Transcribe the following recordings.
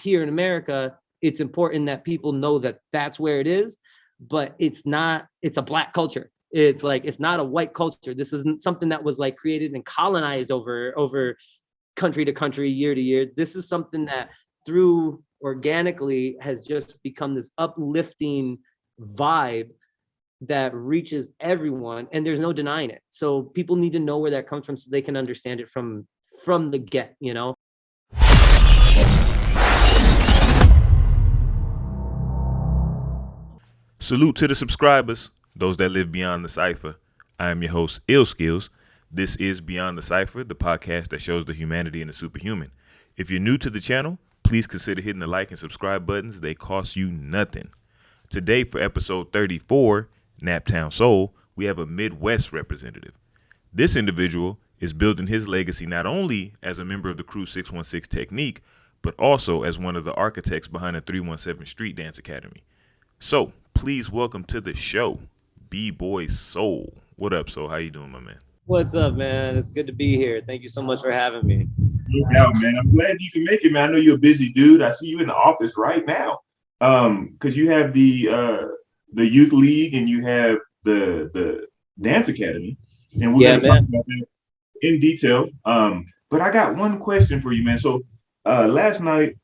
here in America, it's important that people know that that's where it is, but it's a Black culture. It's like, it's not a white culture. This isn't something that was like created and colonized over country to country, year to year. This is something that through organically has just become this uplifting vibe that reaches everyone, and there's no denying it. So people need to know where that comes from so they can understand it from the get, you know? Salute to the subscribers, those that live beyond the Cypher. I am your host, Illskillz. This is Beyond the Cypher, the podcast that shows the humanity in the superhuman. If you're new to the channel, please consider hitting the like and subscribe buttons. They cost you nothing. Today, for episode 34, Naptown Seoul, we have a Midwest representative. This individual is building his legacy not only as a member of the Crew 616 Technique, but also as one of the architects behind the 317 Street Dance Academy. So, please welcome to the show, Bboy Seoul. What up, Seoul? How you doing, my man? What's up, man? It's good to be here. Thank you so much for having me. No doubt, man. I'm glad you can make it, man. I know you're a busy dude. I see you in the office right now. Because you have the youth league and you have the dance academy, and we're gonna talk about that in detail. But I got one question for you, man. So last night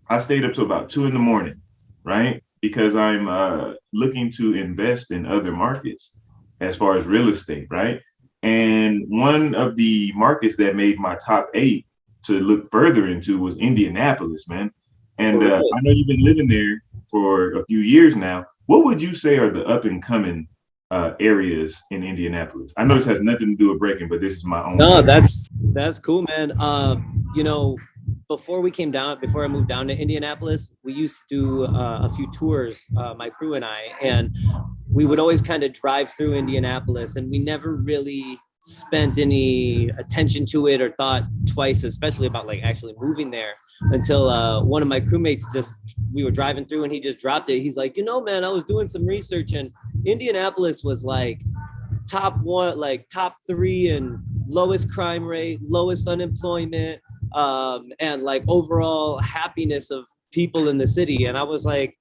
I stayed up to about 2 a.m, right? Because I'm looking to invest in other markets as far as real estate, right? And one of the markets that made my top 8 to look further into was Indianapolis, man. And I know you've been living there for a few years now. What would you say are the up and coming areas in Indianapolis? I know this has nothing to do with breaking, but this is my own. No, that's cool, man. You know, before I moved down to Indianapolis, we used to do a few tours, my crew and I, and we would always kind of drive through Indianapolis, and we never really spent any attention to it or thought twice, especially about like actually moving there, until one of my crewmates we were driving through and he just dropped it. He's like, you know, man, I was doing some research and Indianapolis was like top 3 in lowest crime rate, lowest unemployment, and like overall happiness of people in the city. And I was like,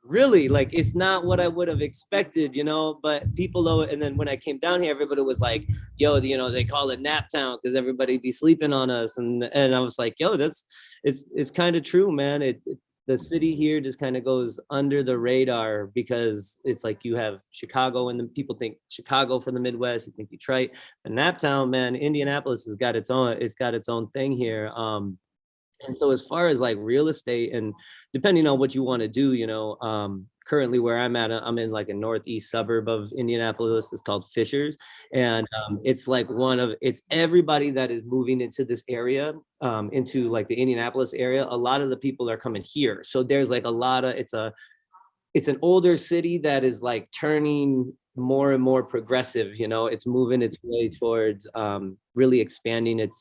really? Like, it's not what I would have expected, you know, but people know it. And then when I came down here, everybody was like, yo, you know, they call it Naptown because everybody be sleeping on us. And I was like, yo, it's kind of true, man. The city here just kind of goes under the radar because it's like you have Chicago and then people think Chicago for the Midwest, you think Detroit, and Naptown, man, Indianapolis has got its own thing here. And so as far as like real estate and depending on what you want to do, you know, currently where I'm at, I'm in like a northeast suburb of Indianapolis. It's called Fishers. And it's like it's everybody that is moving into this area, into like the Indianapolis area. A lot of the people are coming here. So there's like it's an older city that is like turning more and more progressive, you know, it's moving its way towards really expanding its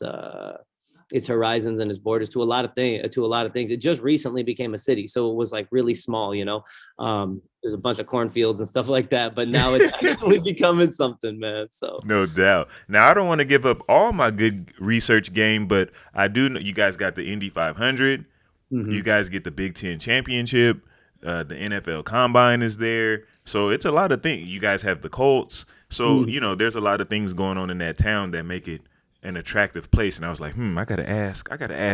horizons and its borders to a lot of things. It just recently became a city, so it was like really small, you know. There's a bunch of cornfields and stuff like that, but now it's actually becoming something, man. So no doubt. Now I don't want to give up all my good research game, but I do know you guys got the Indy 500. Mm-hmm. You guys get the Big Ten championship. The NFL Combine is there, so it's a lot of things. You guys have the Colts, so you know there's a lot of things going on in that town that make it an attractive place. And I was like, I gotta ask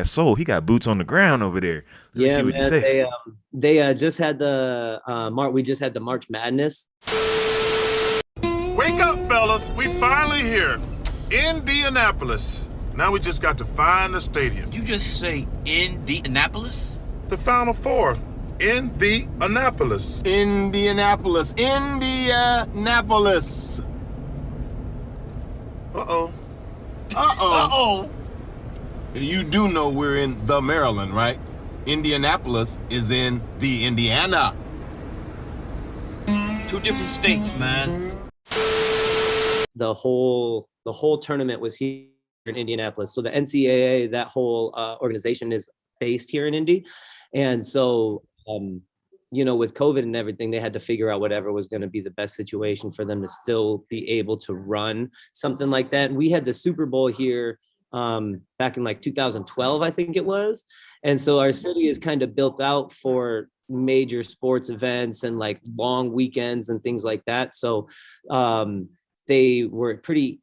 Seoul. He got boots on the ground over there. Let me see what you say. They just had we just had the March Madness. Wake up, fellas. We finally here. Indianapolis. Now we just got to find the stadium. You just say Indianapolis? The Final Four. Indianapolis. Indianapolis. Indianapolis. Uh-oh. Uh-oh. You do know we're in the Maryland, right? Indianapolis is in the Indiana. 2 different states, man. The whole tournament was here in Indianapolis. So the NCAA, that whole organization is based here in Indy. And so, you know, with COVID and everything, they had to figure out whatever was going to be the best situation for them to still be able to run something like that. And we had the Super Bowl here back in like 2012, I think it was. And so our city is kind of built out for major sports events and like long weekends and things like that. So they were pretty,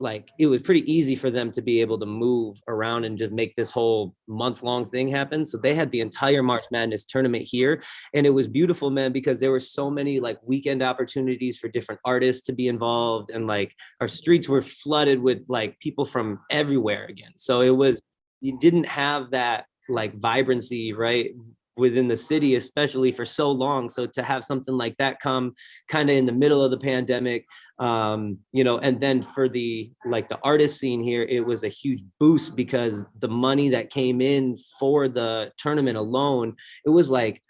like, it was pretty easy for them to be able to move around and just make this whole month-long thing happen. So they had the entire March Madness tournament here, and it was beautiful, man, because there were so many like weekend opportunities for different artists to be involved, and like our streets were flooded with like people from everywhere again. So it was, you didn't have that like vibrancy, right, within the city, especially for so long. So to have something like that come kind of in the middle of the pandemic, you know, and then for the like the artist scene here, it was a huge boost because the money that came in for the tournament alone, it was like,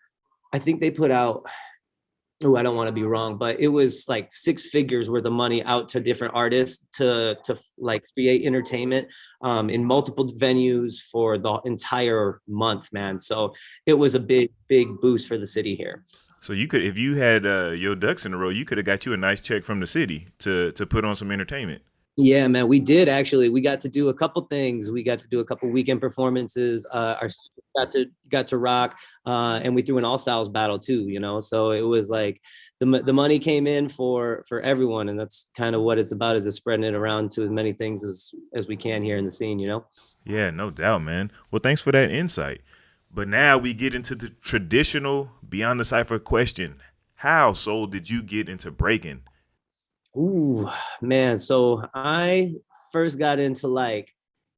I think they put out, oh, I don't want to be wrong, but it was like 6 figures worth of money out to different artists to like create entertainment in multiple venues for the entire month, man. So it was a big boost for the city here. So you could, if you had your ducks in a row, you could have got you a nice check from the city to put on some entertainment. Yeah, man, we did actually. We got to do a couple things. We got to do a couple weekend performances. Our students got to rock, and we threw an all styles battle too. You know, so it was like the money came in for everyone, and that's kind of what it's about, is spreading it around to as many things as we can here in the scene. You know. Yeah, no doubt, man. Well, thanks for that insight. But now we get into the traditional Beyond the Cypher question: how, Soul, did you get into breaking? Ooh, man. So I first got into like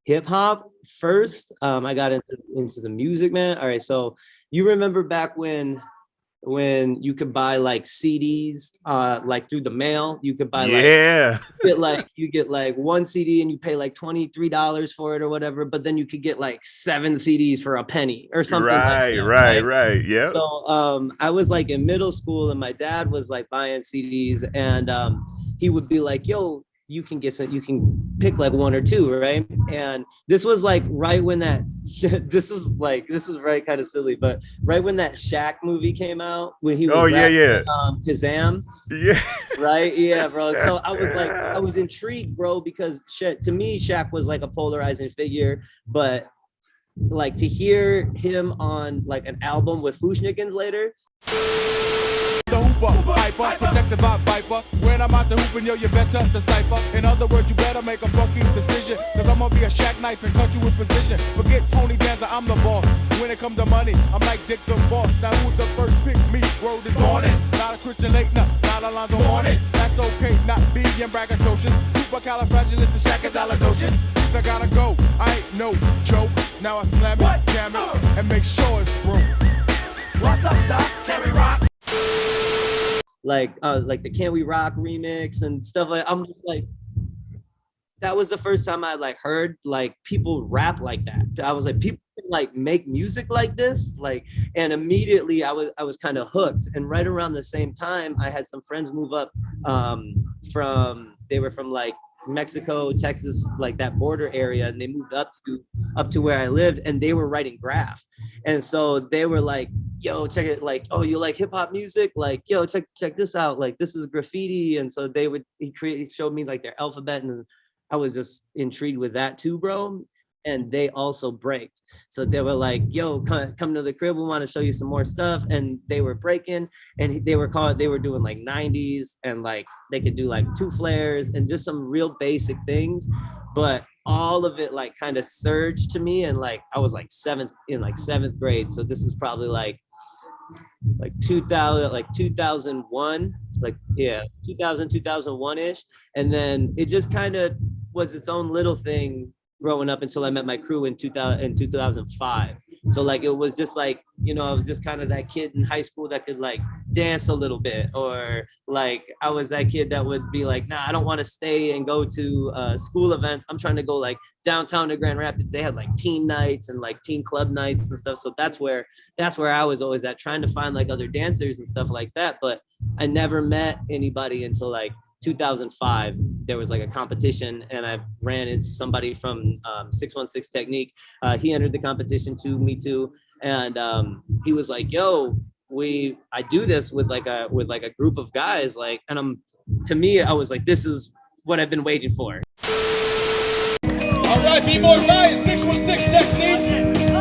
hip hop first. I got into the music, man. All right. So you remember back when you could buy like CDs, like through the mail, you could buy you get like one CD and you pay like $23 for it or whatever, but then you could get like 7 CDs for a penny or something. Right. Yeah. So I was like in middle school and my dad was like buying CDs, and he would be like, yo, you can pick like 1 or 2, right? And this was like right when that this is right, kind of silly, but right when that Shaq movie came out, when he was Kazam. Yeah. Right? Yeah, bro. So I was intrigued, bro, because to me, Shaq was like a polarizing figure, but like to hear him on like an album with Fushnikins later. The hooper, hyper, protected by Viper. When I'm out the hooping, yo, you better decipher. In other words, you better make a funky decision, cause I'm gonna be a Shaq knife and cut you with precision. Forget Tony Danza, I'm the boss. When it comes to money, I'm like Dick the Boss. Now who's the first pick? Me, word this morning. Not a Christian late, not Alonzo Hornet. That's okay, not being braggadocious. Supercalifragilistic Shaq is alladocious. These I gotta go, I ain't no joke. Now I slam it, jam it, and make sure it's broke. What's up, Doc? Can we rock? Like the Can We Rock remix and stuff like, I'm just like, that was the first time I like heard like people rap like that. I was like, people can like make music like this, like, and immediately I was kind of hooked. And right around the same time, I had some friends move up they were from like Mexico, Texas, like that border area, and they moved up to where I lived, and they were writing graph. And so they were like, yo, check it, like, oh, you like hip hop music? Like, yo, check this out. Like, this is graffiti. And so he showed me like their alphabet, and I was just intrigued with that too, bro. And they also braked. So they were like, yo, come to the crib. We want to show you some more stuff. And they were breaking, and they were doing like 90s, and like they could do like 2 flares and just some real basic things. But all of it like kind of surged to me. And like, I was like 7th grade. So this is probably like 2001, 2001-ish. And then it just kind of was its own little thing growing up until I met my crew in 2005. So like, it was just like, you know, I was just kind of that kid in high school that could like dance a little bit, or like I was that kid that would be like, nah, I don't want to stay and go to school events. I'm trying to go like downtown to Grand Rapids. They had like teen nights and like teen club nights and stuff. So that's where I was always at, trying to find like other dancers and stuff like that. But I never met anybody until like 2005. There was like a competition, and I ran into somebody from 616 Technique. He entered the competition too, me too, and he was like, yo, I do this with like a group of guys, like, and I was like, this is what I've been waiting for. All right, B-Boy Ryan, 616 Technique.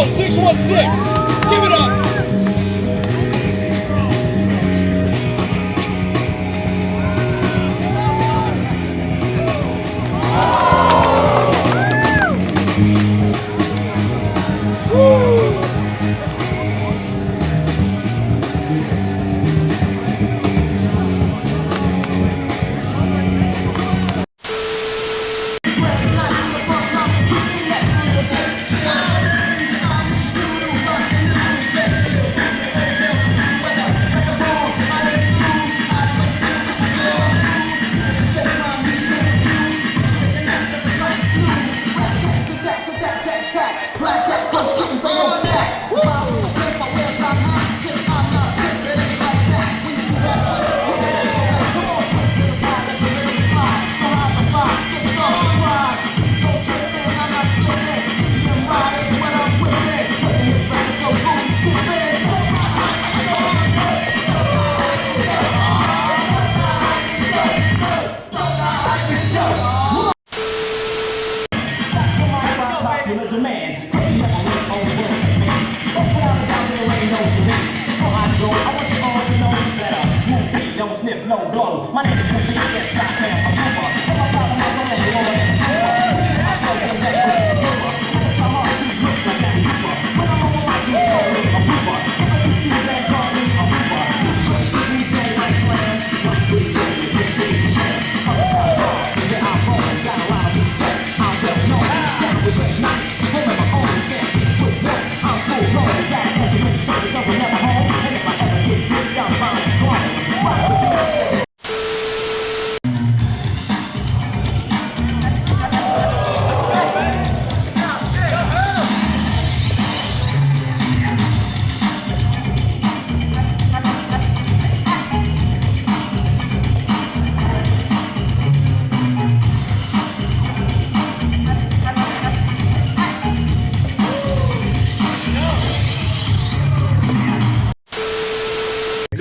go, 616. Give it up.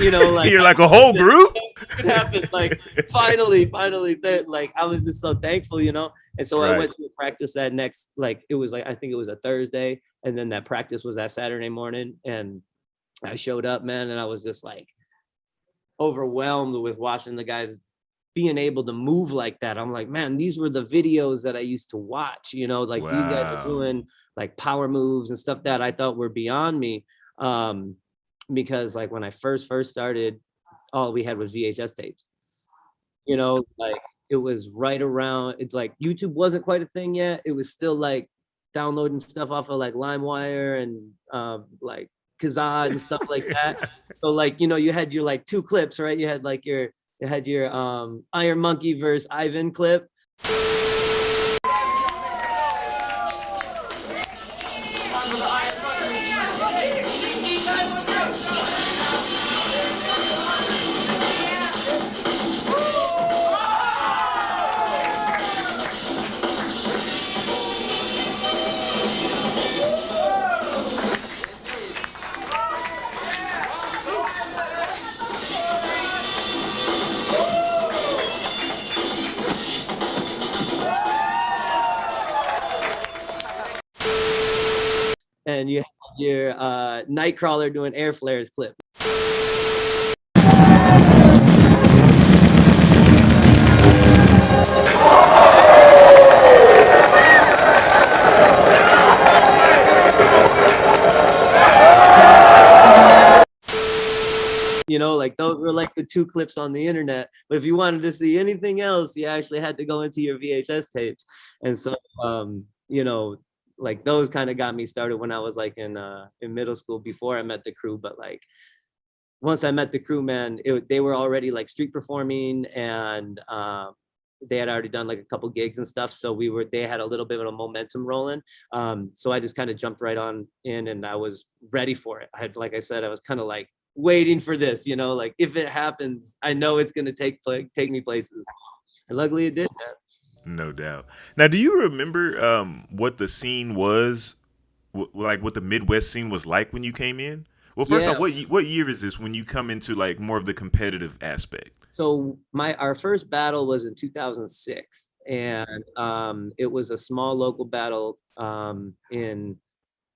You know, like You're like a whole group. it happened. Like finally, that like I was just so thankful, you know. And so I Right. went to a practice that next, like it was like I think it was a Thursday, and then that practice was that Saturday morning, and I showed up, man, and I was just like overwhelmed with watching the guys being able to move like that. I'm like, man, these were the videos that I used to watch, you know, like these guys are Wow. doing like power moves and stuff that I thought were beyond me. Because like when I first started, all we had was VHS tapes. You know, like it was right around it's like YouTube wasn't quite a thing yet. It was still like downloading stuff off of like LimeWire and like Kazaa and stuff like that. So like, you know, you had your like two clips, right? You had your Iron Monkey versus Ivan clip. And you had your Nightcrawler doing air flares clip. You know, like those were like the two clips on the internet. But if you wanted to see anything else, you actually had to go into your VHS tapes. And so, you know, like those kind of got me started when I was like in middle school before I met the crew. But like once I met the crew, man, they were already like street performing, and they had already done like a couple gigs and stuff. So they had a little bit of a momentum rolling. So I just kind of jumped right on in, and I was ready for it. Like I said, I was kind of like waiting for this, you know, like if it happens, I know it's going to take me places. And luckily it did, man. No doubt. Now, do you remember what the scene was, like what the Midwest scene was like when you came in? Well, first off, what year is this when you come into like more of the competitive aspect? So our first battle was in 2006, and it was a small local battle in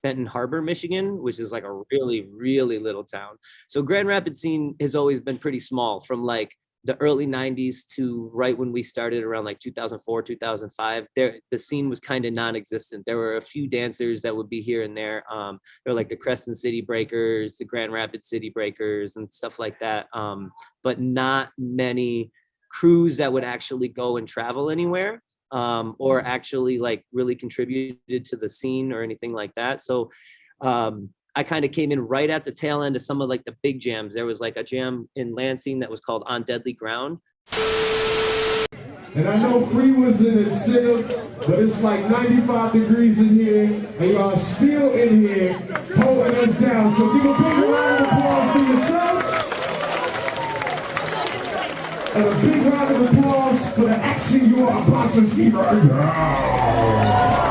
Benton Harbor, Michigan, which is like a really, really little town. So Grand Rapids scene has always been pretty small from like the early 90s to right when we started around like 2004, 2005. There, the scene was kind of non-existent. There were a few dancers that would be here and there. There were like the Crescent City Breakers, the Grand Rapids City Breakers and stuff like that. But not many crews that would actually go and travel anywhere. Or actually like really contributed to the scene or anything like that. So I kind of came in right at the tail end of some of like the big jams. There was like a jam in Lansing that was called On Deadly Ground. And I know Free was in incentive, but it's like 95 degrees in here, and y'all still in here holding us down. So give a big round of applause for yourselves. And a big round of applause for the action you are about to see right now.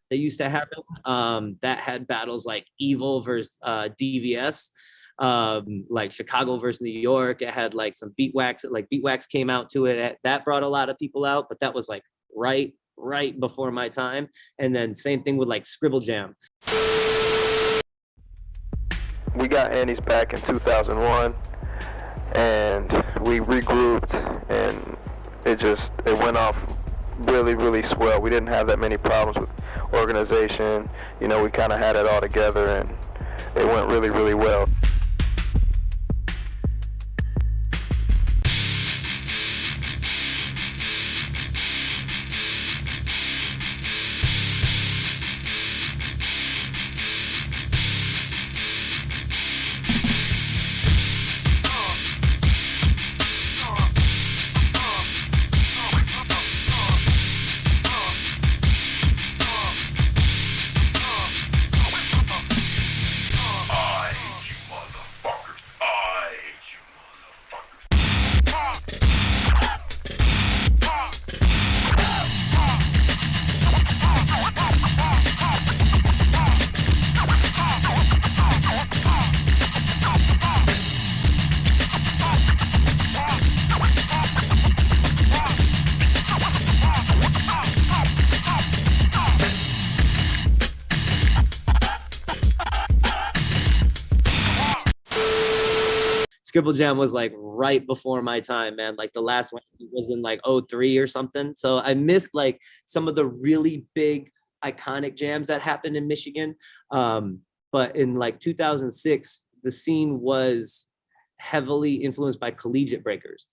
Used to happen that had battles like Evil versus DVS, like Chicago versus New York. It had like some Beatwax, like Beatwax came out to it. That brought a lot of people out, but that was like right before my time. And then same thing with like Scribble Jam. We got Annie's back in 2001 and we regrouped, and it went off really swell. We didn't have that many problems with organization. You know, we kind of had it all together and it went really well. Scribble Jam was like right before my time, man. Like the last one was in like 03 or something. So I missed like some of the really big iconic jams that happened in Michigan. But in like 2006, the scene was heavily influenced by collegiate breakers.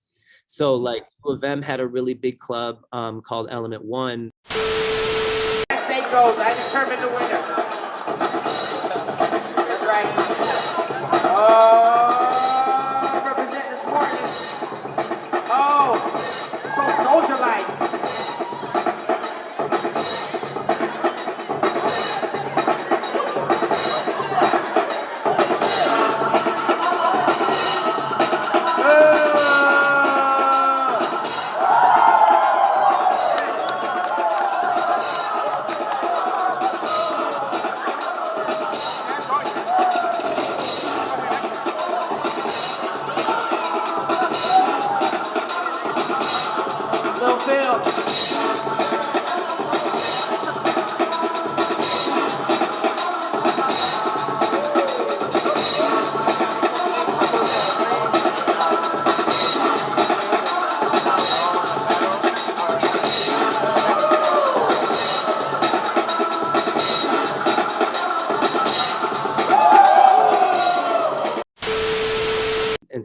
So like two of them had a really big club called Element One. Say goes, I determine the winner. That's right. Represent the smartness. Oh, so soldier-like.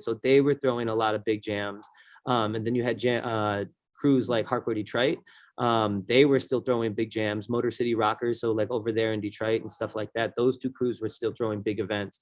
So they were throwing a lot of big jams. And then you had crews like Hardcore Detroit. They were still throwing big jams. Motor City Rockers, so like over there in Detroit and stuff like that. Those two crews were still throwing big events.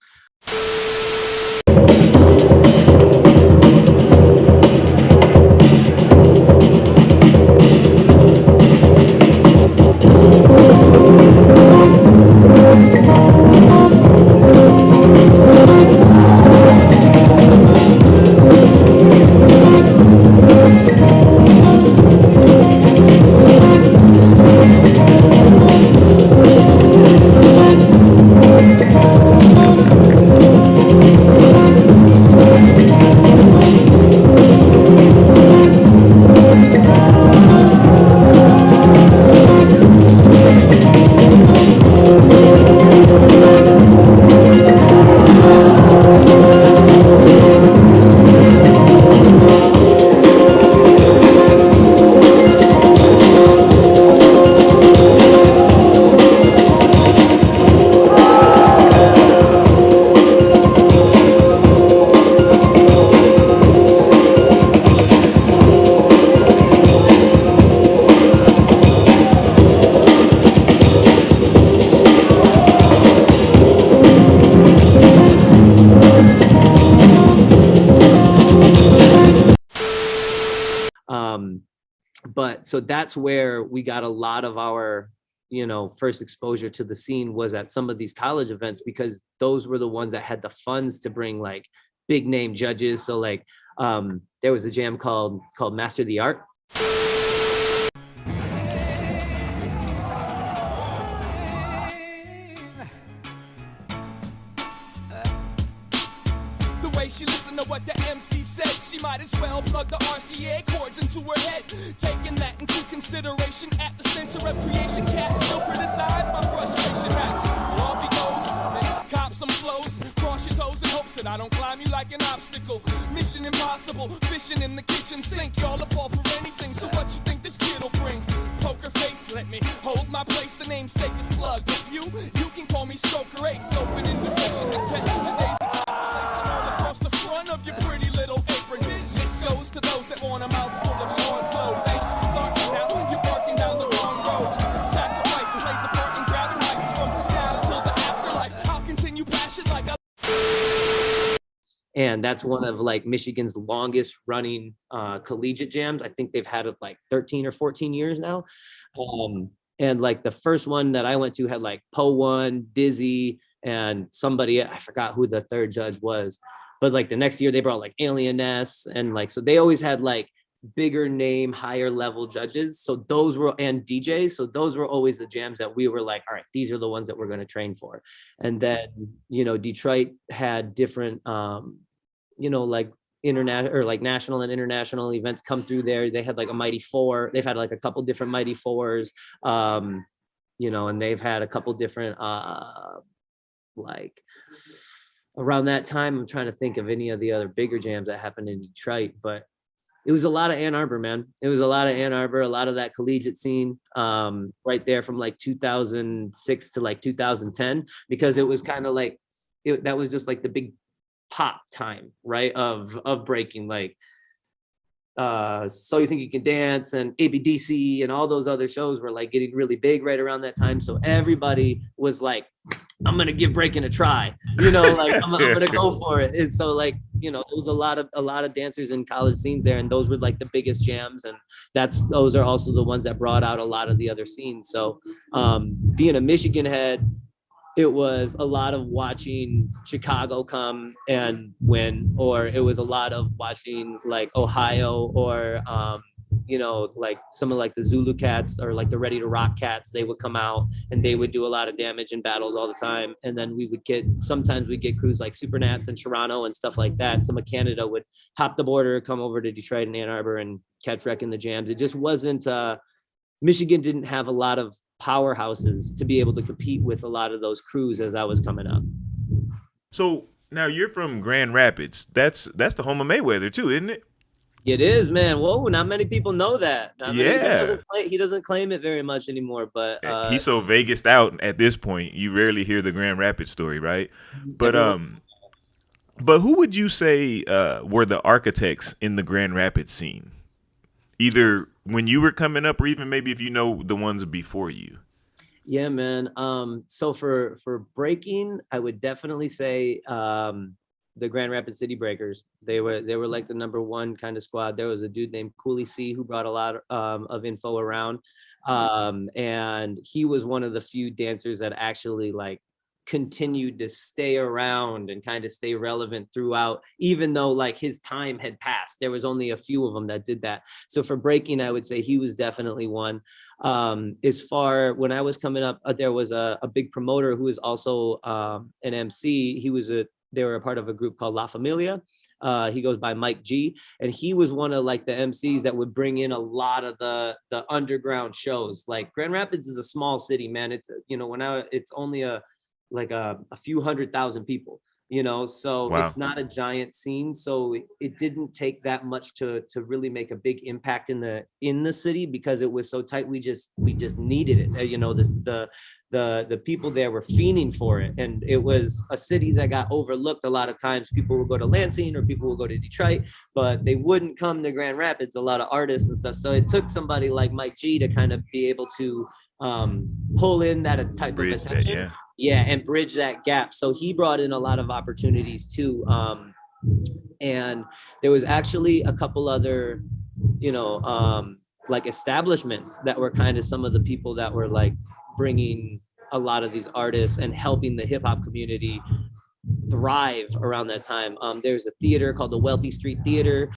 But so that's where we got a lot of our, first exposure to the scene was at some of these college events, because those were the ones that had the funds to bring like big name judges. So like there was a jam called Master the Art. She listened to what the MC said. She might as well plug the RCA chords into her head. Taking that into consideration at the center of creation. Cats still criticize my frustration raps. Off he goes, cop some flows, cross your toes in hopes that I don't climb you like an obstacle. Mission impossible, fishing in the kitchen sink. Y'all will fall for anything, so what you think this kid'll bring? Poker face, let me hold my place. The namesake is Slug. But you can call me Stoker Ace. Open invitation to catch today's ejaculation all across the front of your pretty little apron. This goes to those that want a mouthful of Sean's load. Thanks for starting now, you're barking down the wrong road. Sacrifice plays a part in grabbing mics from now till the afterlife. I'll continue passion like a... And that's one of like Michigan's longest running collegiate jams. I think they've had it like 13 or 14 years now. And like the first one that I went to had like Poe One, Dizzy, and somebody, I forgot who the third judge was. But like the next year they brought like Alien S, and like, so they always had like bigger name, higher level judges. So those were, and DJs. So those were always the jams that we were like, all right, these are the ones that we're going to train for. And then, Detroit had different, like international or like national and international events come through there. They had like a Mighty Four. They've had like a couple different Mighty Fours, and they've had a couple different, like around that time, I'm trying to think of any of the other bigger jams that happened in Detroit, but it was a lot of Ann Arbor, man. It was a lot of Ann Arbor, a lot of that collegiate scene, right there from like 2006 to like 2010, because it was kind of like, that was just like the big pop time, right, of breaking, like So You Think You Can Dance and ABDC and all those other shows were like getting really big right around that time. So everybody was like, I'm going to give breaking a try, like I'm going to go for it. And so like, there was a lot of dancers in college scenes there, and those were like the biggest jams. And those are also the ones that brought out a lot of the other scenes. So being a Michigan head, it was a lot of watching Chicago come and win, or it was a lot of watching like Ohio or, like some of like the Zulu Cats or like the Ready to Rock Cats. They would come out and they would do a lot of damage in battles all the time. And then sometimes we'd get crews like Supernats and Toronto and stuff like that. Some of Canada would hop the border, come over to Detroit and Ann Arbor and catch wreck in the jams. It just wasn't, Michigan didn't have a lot of powerhouses to be able to compete with a lot of those crews as I was coming up. So now you're from Grand Rapids. That's the home of Mayweather too, isn't it? It is, man. Whoa, not many people know that. Yeah. He doesn't claim it very much anymore, but he's so Vegased out at this point, you rarely hear the Grand Rapids story, right? But But who would you say were the architects in the Grand Rapids scene? Either when you were coming up, or even maybe if you know the ones before you. Yeah, man. So for breaking, I would definitely say the Grand Rapids City Breakers. They were like the number one kind of squad. There was a dude named Cooley C who brought a lot of info around, and he was one of the few dancers that actually like continued to stay around and kind of stay relevant throughout, even though like his time had passed. There was only a few of them that did that. So for breaking, I would say he was definitely one. As far when I was coming up, there was a big promoter who was also an MC. They were a part of a group called La Familia. He goes by Mike G, and he was one of like the MCs that would bring in a lot of the underground shows. Like Grand Rapids is a small city, man. It's it's only a few 100,000 people, so Wow. It's not a giant scene. So it didn't take that much to really make a big impact in the city, because it was so tight. We just needed it. The people there were fiending for it, and it was a city that got overlooked a lot of times. People would go to Lansing or people would go to Detroit, but they wouldn't come to Grand Rapids, a lot of artists and stuff. So it took somebody like Mike G to kind of be able to pull in that type Bridge of attention. that, And bridge that gap. So he brought in a lot of opportunities too. And there was actually a couple other, like establishments that were kind of some of the people that were like bringing a lot of these artists and helping the hip hop community thrive around that time. There's a theater called the Wealthy Street Theater.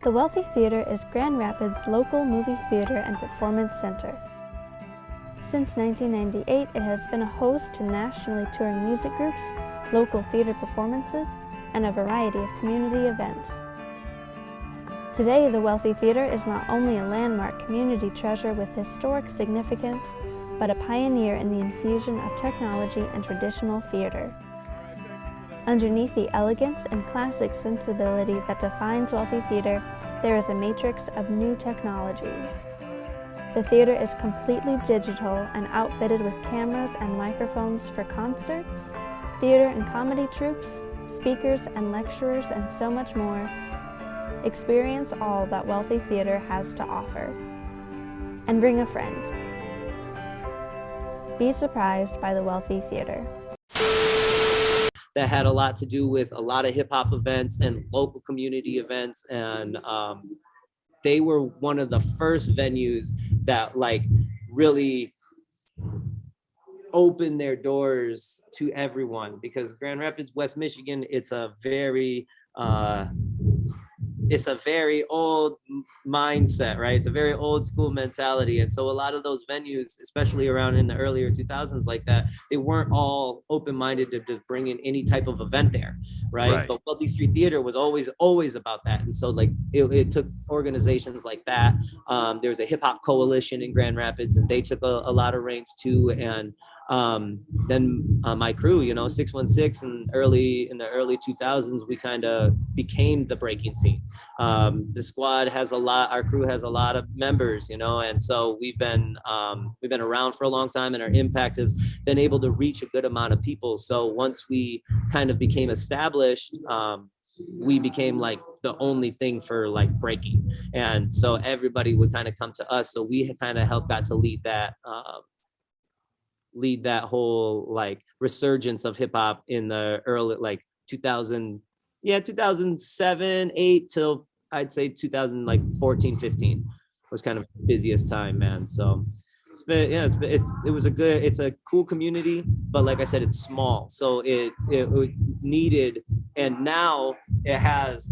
The Wealthy Theater is Grand Rapids' local movie theater and performance center. Since 1998, it has been a host to nationally touring music groups, local theater performances, and a variety of community events. Today, the Wealthy Theater is not only a landmark community treasure with historic significance, but a pioneer in the infusion of technology and traditional theater. Underneath the elegance and classic sensibility that defines Wealthy Theater, there is a matrix of new technologies. The theater is completely digital and outfitted with cameras and microphones for concerts, theater and comedy troupes, speakers and lecturers, and so much more. Experience all that Wealthy Theater has to offer. And bring a friend. Be surprised by the Wealthy Theater. That had a lot to do with a lot of hip hop events and local community events. And they were one of the first venues that like really opened their doors to everyone, because Grand Rapids, West Michigan, it's a very old mindset, right? It's a very old school mentality. And so a lot of those venues, especially around in the earlier 2000s like that, they weren't all open-minded to just bring in any type of event there, right? But Wealthy Street Theater was always about that. And so like it took organizations like that. There's a hip hop coalition in Grand Rapids, and they took a lot of reins too. And then my crew, 616, and in the early 2000s, we kind of became the breaking scene. The squad our crew has a lot of members, and so we've been around for a long time, and our impact has been able to reach a good amount of people. So once we kind of became established, we became like the only thing for like breaking, and so everybody would kind of come to us. So we kind of got to lead that whole like resurgence of hip hop in the early like 2007, 8 till I'd say 2014, 15 was kind of the busiest time, man. So it's a cool community, but like I said, it's small, so it needed, and now it has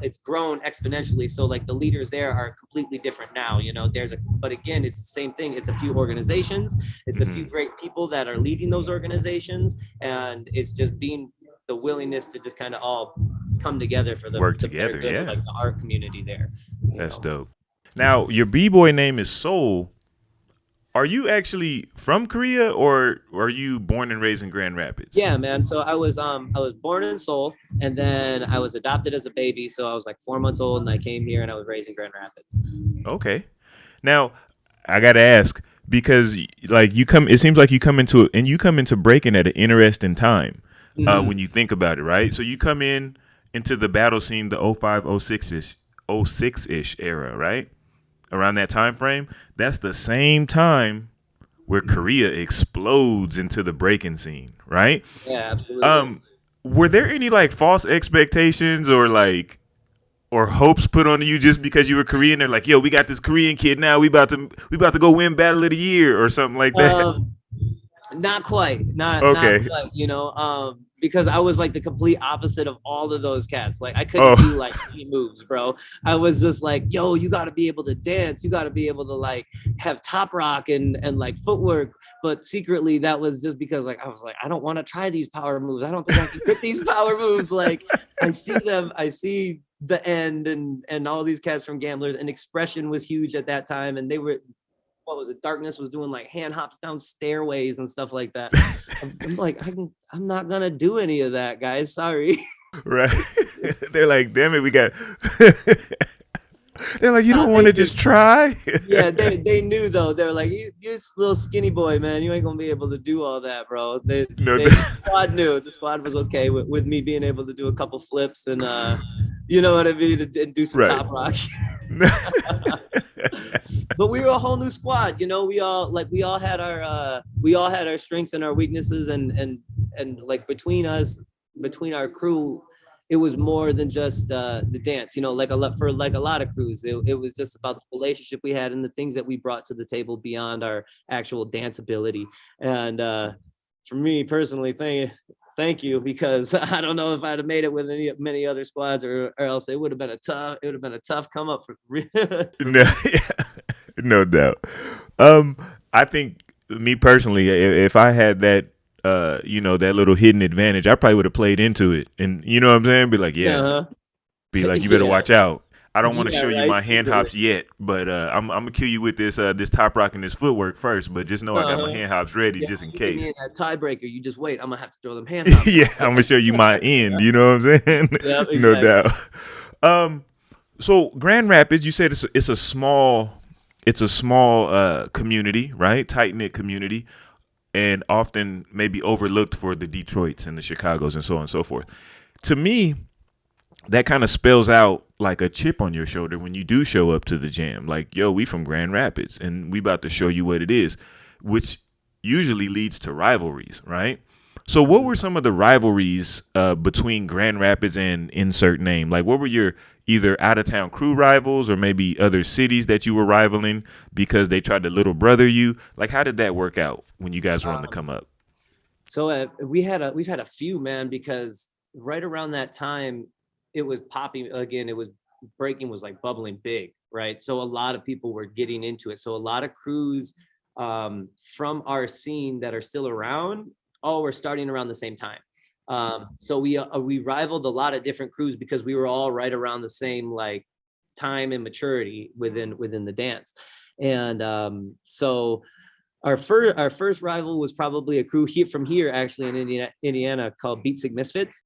it's grown exponentially. So like the leaders there are completely different now, but again, it's the same thing. It's a few organizations, it's a few great people that are leading those organizations, and it's just being the willingness to just kind of all come together for the work together, yeah, like the art community there. That's dope. Now your b-boy name is Seoul. Are you actually from Korea, or are you born and raised in Grand Rapids? Yeah, man. So I was born in Seoul, and then I was adopted as a baby. So I was like 4 months old, and I came here, and I was raised in Grand Rapids. Okay. Now I gotta ask, because like it seems like you come into breaking at an interesting time when you think about it, right? So you come into the battle scene, the 05, 06-ish era, right? Around that time frame, that's the same time where Korea explodes into the breaking scene, right? Yeah, absolutely. Were there any like false expectations or hopes put on you just because you were Korean? They're like, yo, we got this Korean kid now. We about to go win Battle of the Year or something like that. Not quite. Not quite, because I was like the complete opposite of all of those cats. Like I couldn't do like any moves, bro. I was just like, yo, you got to be able to dance. You got to be able to like have top rock and like footwork. But secretly that was just because like, I was like, I don't want to try these power moves. I don't think I can get these power moves. Like I see the end and all these cats from Gamblers, and Expression was huge at that time. And they were, what was it? Darkness was doing like hand hops down stairways and stuff like that. I'm like, I'm not gonna do any of that, guys. Sorry. Right. They're like, damn it, we got. They're like, you don't want to just try? Yeah, they knew though. They were like, you little skinny boy, man. You ain't gonna be able to do all that, bro. The squad knew. The squad was okay with me being able to do a couple flips and you know what I mean, and do some top rock. But we were a whole new squad, we all had our strengths and our weaknesses, and like between our crew, it was more than just the dance, like a lot of crews, it was just about the relationship we had and the things that we brought to the table beyond our actual dance ability. And for me personally, thank you, because I don't know if I'd have made it with many other squads, or else it would have been a tough come up for real. No doubt. I think me personally, if I had that, that little hidden advantage, I probably would have played into it, and you know what I'm saying? Be like, be like, you better watch out. I don't want to show you my hand hops yet, but I'm gonna kill you with this top rock and this footwork first. But just know I got my hand hops ready just in case. In that tiebreaker, you just wait. I'm gonna have to throw them hand hops. Yeah, I'm gonna show you my end. You know what I'm saying? Yep, exactly. No doubt. So Grand Rapids, you said it's a small community, right? Tight knit community, and often maybe overlooked for the Detroits and the Chicagos and so on and so forth. To me, that kind of spells out like a chip on your shoulder when you do show up to the jam. Like, yo, we from Grand Rapids and we about to show you what it is, which usually leads to rivalries, right? So what were some of the rivalries between Grand Rapids and insert name? Like, what were your either out-of-town crew rivals or maybe other cities that you were rivaling because they tried to little brother you? Like, how did that work out when you guys were on the come up? So we've had a few, man, because right around that time, it was popping again. It was breaking was like bubbling big, right? So a lot of people were getting into it. So a lot of crews from our scene that are still around, were starting around the same time. So we rivaled a lot of different crews because we were all right around the same like time and maturity within the dance. And so our first rival was probably a crew from here actually in Indiana called Beat Sig Misfits.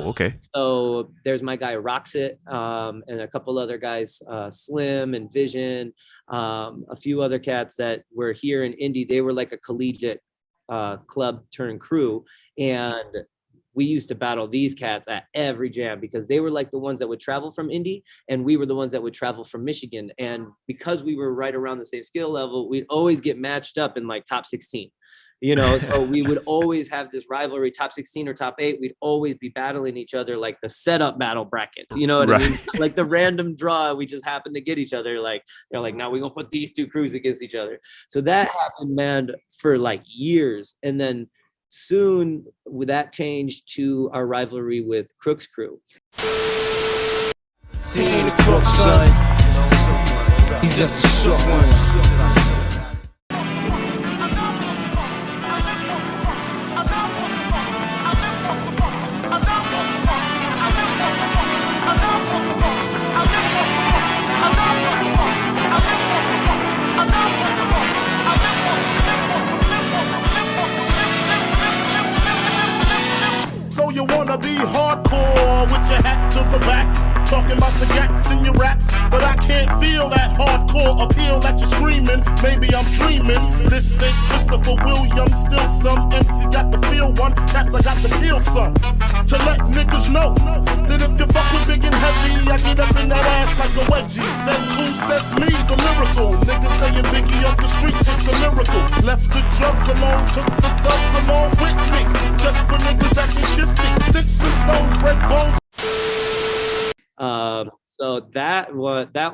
Okay. So there's my guy Roxit, and a couple other guys, Slim and Vision, a few other cats that were here in Indy. They were like a collegiate club turned crew, and we used to battle these cats at every jam because they were like the ones that would travel from Indy and we were the ones that would travel from Michigan. And because we were right around the same skill level, we'd always get matched up in like top 16, so we would always have this rivalry, top 16 or top 8. We'd always be battling each other, like the setup battle brackets, you know what I mean? Like the random draw, we just happened to get each other. Like, like, now we're going to put these two crews against each other. So that happened, man, for like years. And then soon that changed to our rivalry with Crook's crew. He ain't a crook, son. He's just a shook one. So you wanna be hardcore with your hat to the back, talking about the gats in your raps, but I can't feel that hardcore appeal that you're screaming. Maybe I'm dreaming. This ain't Christopher Williams, still some MC got to feel one. Cats I got to feel some. To let niggas know that if you fuck with big and heavy, I get up in that ass like a wedgie. Says who? Says me, the lyrical. Niggas saying Biggie up the street, it's a miracle. Left the drugs alone, took the thugs along with me. Just for niggas acting shifty. Sticks and stones, break bones. So that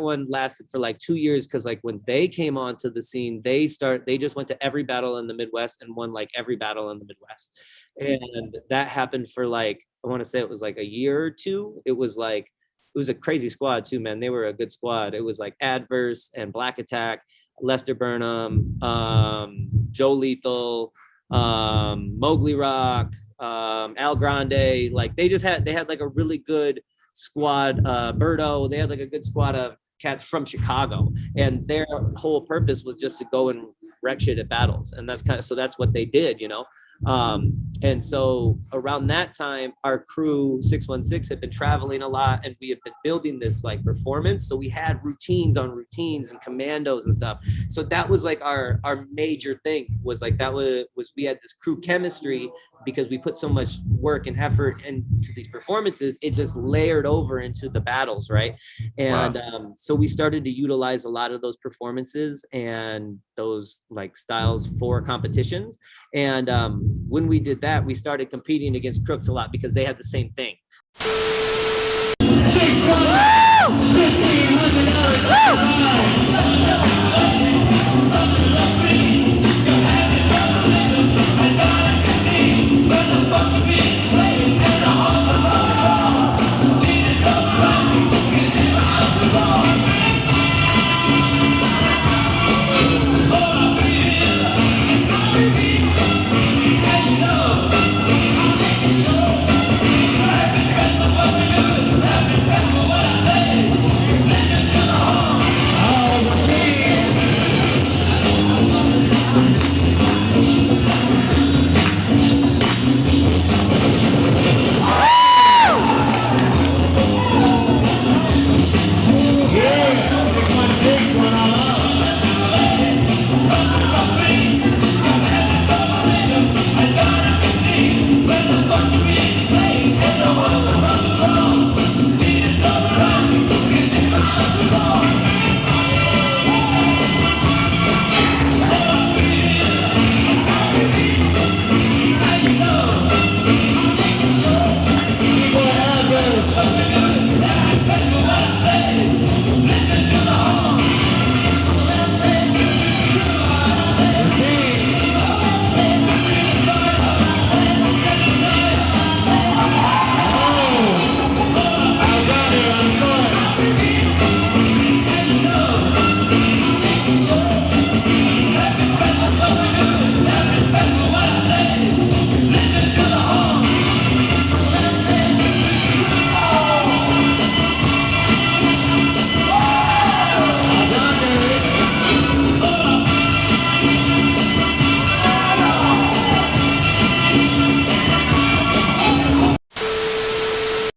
one lasted for like 2 years because like when they came onto the scene, they just went to every battle in the Midwest and won like every battle in the Midwest. And that happened for like, I want to say it was like a year or two. It was a crazy squad too, man. They were a good squad. It was like Adverse and Black Attack, Lester Burnham, Joe Lethal, Mowgli Rock, Al Grande. Like they had like a really good squad. Birdo, they had like a good squad of cats from Chicago, and their whole purpose was just to go and wreck shit at battles, and that's what they did, and so around that time our crew 616 had been traveling a lot, and we had been building this like performance, so we had routines on routines and commandos and stuff. So that was like our major thing, was like that was we had this crew chemistry because we put so much work and effort into these performances. It just layered over into the battles, right? And so we started to utilize a lot of those performances and those like styles for competitions. And when we did that, we started competing against Crooks a lot because they had the same thing.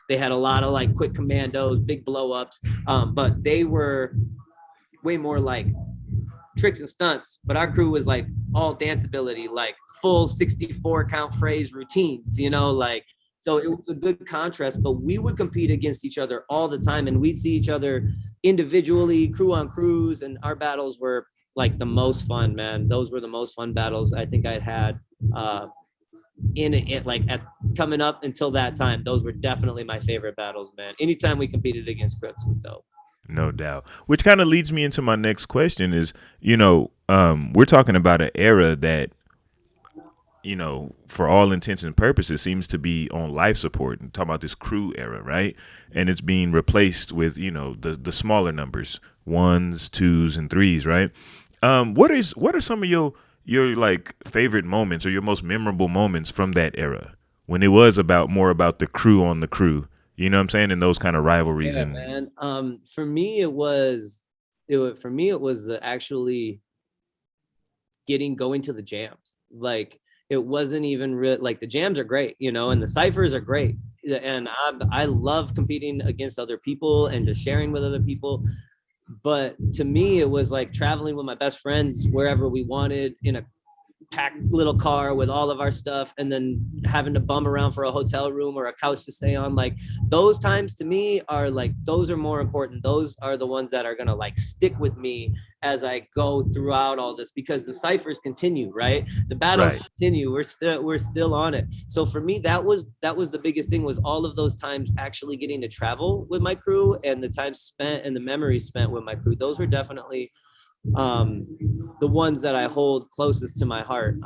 They had a lot of like quick commandos, big blow ups, but they were way more like tricks and stunts. But our crew was like all danceability, like full 64 count phrase routines, like So it was a good contrast, but we would compete against each other all the time, and we'd see each other individually, crew on crews, and our battles were like the most fun, man. Those were the most fun battles I think I'd had in it, like at coming up until that time. Those were definitely my favorite battles, man. Anytime we competed against Crooks was dope. No doubt. Which kind of leads me into my next question is, we're talking about an era that, for all intents and purposes seems to be on life support, and talking about this crew era, right? And it's being replaced with, the smaller numbers, 1s, 2s, and 3s, right? What are some of your like favorite moments or your most memorable moments from that era when it was more about the crew on the crew? You know what I'm saying? And those kind of rivalries. Yeah, man. For me, it was actually going to the jams. Like, it wasn't even real. Like, the jams are great, and the ciphers are great. And I love competing against other people and just sharing with other people. But to me, it was like traveling with my best friends wherever we wanted in a packed little car with all of our stuff, and then having to bum around for a hotel room or a couch to stay on. Like, those times to me are like, those are more important. Those are the ones that are going to like stick with me as I go throughout all this, because the ciphers continue, right? The battles continue. We're still on it. So for me, that was the biggest thing, was all of those times actually getting to travel with my crew, and the time spent and the memories spent with my crew. Those were definitely the ones that I hold closest to my heart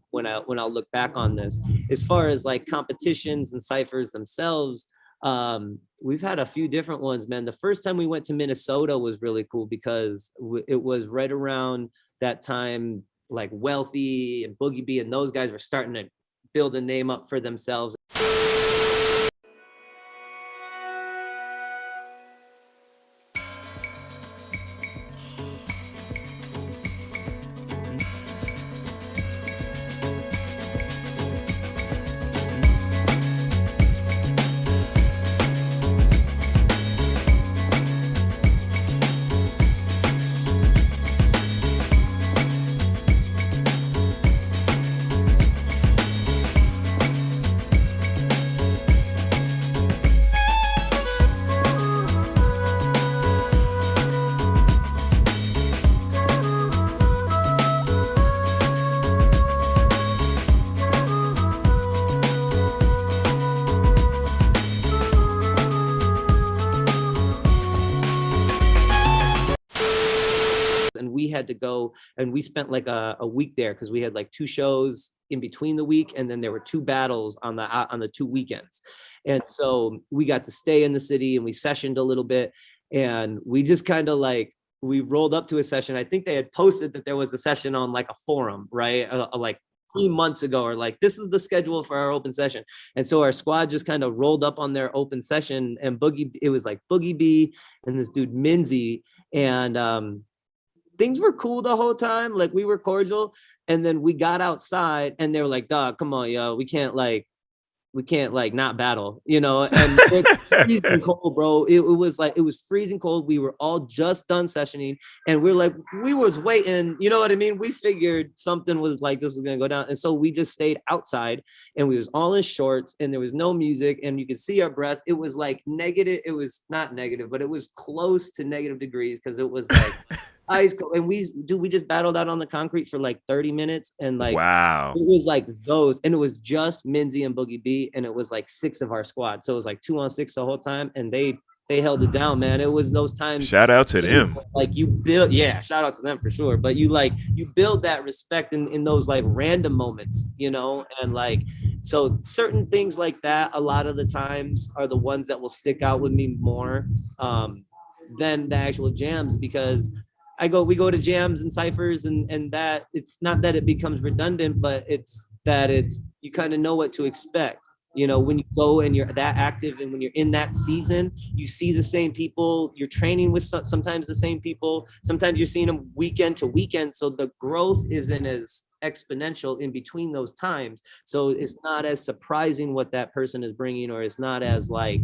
when I'll look back on this. As far as like competitions and ciphers themselves, we've had a few different ones, man. The first time we went to Minnesota was really cool because it was right around that time, like Wealthy and Boogie B and those guys were starting to build a name up for themselves. And we had to go, and we spent like a week there because we had like 2 shows in between the week, and then there were 2 battles on the 2 weekends. And so we got to stay in the city and we sessioned a little bit, and we just kind of like, we rolled up to a session. I think they had posted that there was a session on like a forum, right? Like 3 months ago, or like, this is the schedule for our open session. And so our squad just kind of rolled up on their open session, and it was like Boogie B and this dude Minzy, and things were cool the whole time. Like, we were cordial. And then we got outside and they were like, dog, come on, yo, we can't not battle, and it's freezing cold, bro. It was freezing cold. We were all just done sessioning, and we was waiting, you know what I mean? We figured something was like, this was gonna go down. And so we just stayed outside, and we was all in shorts, and there was no music, and you could see our breath. It was like negative. It was not negative, but it was close to negative degrees, because it was like ice cold. And we just battled out on the concrete for like 30 minutes, and like, wow, it was like those, and it was just Minzy and Boogie B, and it was like 6 of our squad, so it was like 2 on 6 the whole time, and they held it down, man. It was those times. Shout out to them. Like, you build, shout out to them for sure. But you build that respect in those like random moments, and like, so certain things like that a lot of the times are the ones that will stick out with me more than the actual jams, because we go to jams and ciphers, and that it's not that it becomes redundant, but it's that you kind of know what to expect. When you go and you're that active, and when you're in that season, you see the same people, you're training with sometimes the same people, sometimes you're seeing them weekend to weekend. So the growth isn't as exponential in between those times. So it's not as surprising what that person is bringing, or it's not as like,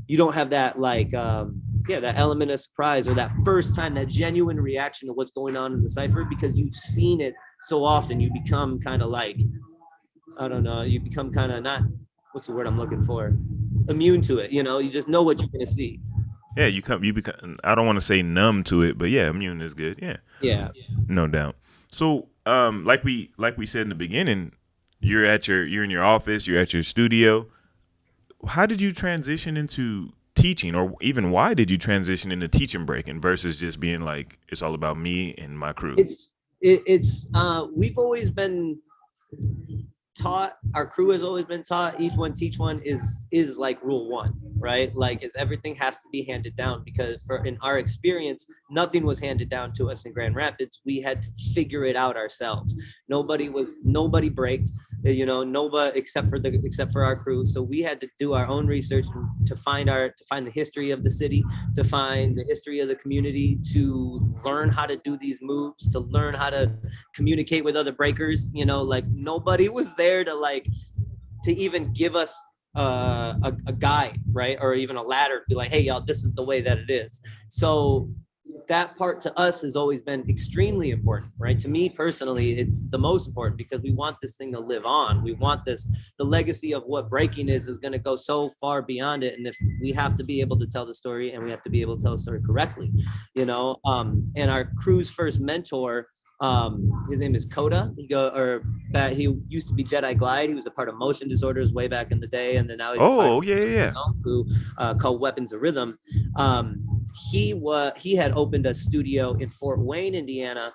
you don't have that like, that element of surprise, or that first time, that genuine reaction to what's going on in the cipher, because you've seen it so often. You become kind of like, I don't know, you become kind of not what's the word I'm looking for? Immune to it, you know, you just know what you're gonna see. Yeah, you become, I don't want to say numb to it, but yeah, immune is good. Yeah. Yeah. No doubt. So, like we said in the beginning, you're in your office, you're at your studio. How did you transition into teaching, or even why did you transition into teaching breaking versus just being like, it's all about me and my crew? We've always been taught, our crew has always been taught, each one teach one is like rule one, right? Like, is everything has to be handed down, because in our experience, nothing was handed down to us in Grand Rapids. We had to figure it out ourselves. Nobody braked, you know, nobody except for our crew. So we had to do our own research to find the history of the city, to find the history of the community, to learn how to do these moves, to learn how to communicate with other breakers. You know, like, nobody was there to even give us a guide, right? Or even a ladder to be like, hey, y'all, this is the way that it is. So that part to us has always been extremely important, right? To me personally, it's the most important, because we want this thing to live on. We want the legacy of what breaking is going to go so far beyond it. And if we have to be able to tell the story, and we have to be able to tell the story correctly, you know. And our crew's first mentor, his name is Coda. He used to be Jedi Glide. He was a part of Motion Disorders way back in the day, and then now he's crew called Weapons of Rhythm. He had opened a studio in Fort Wayne, Indiana,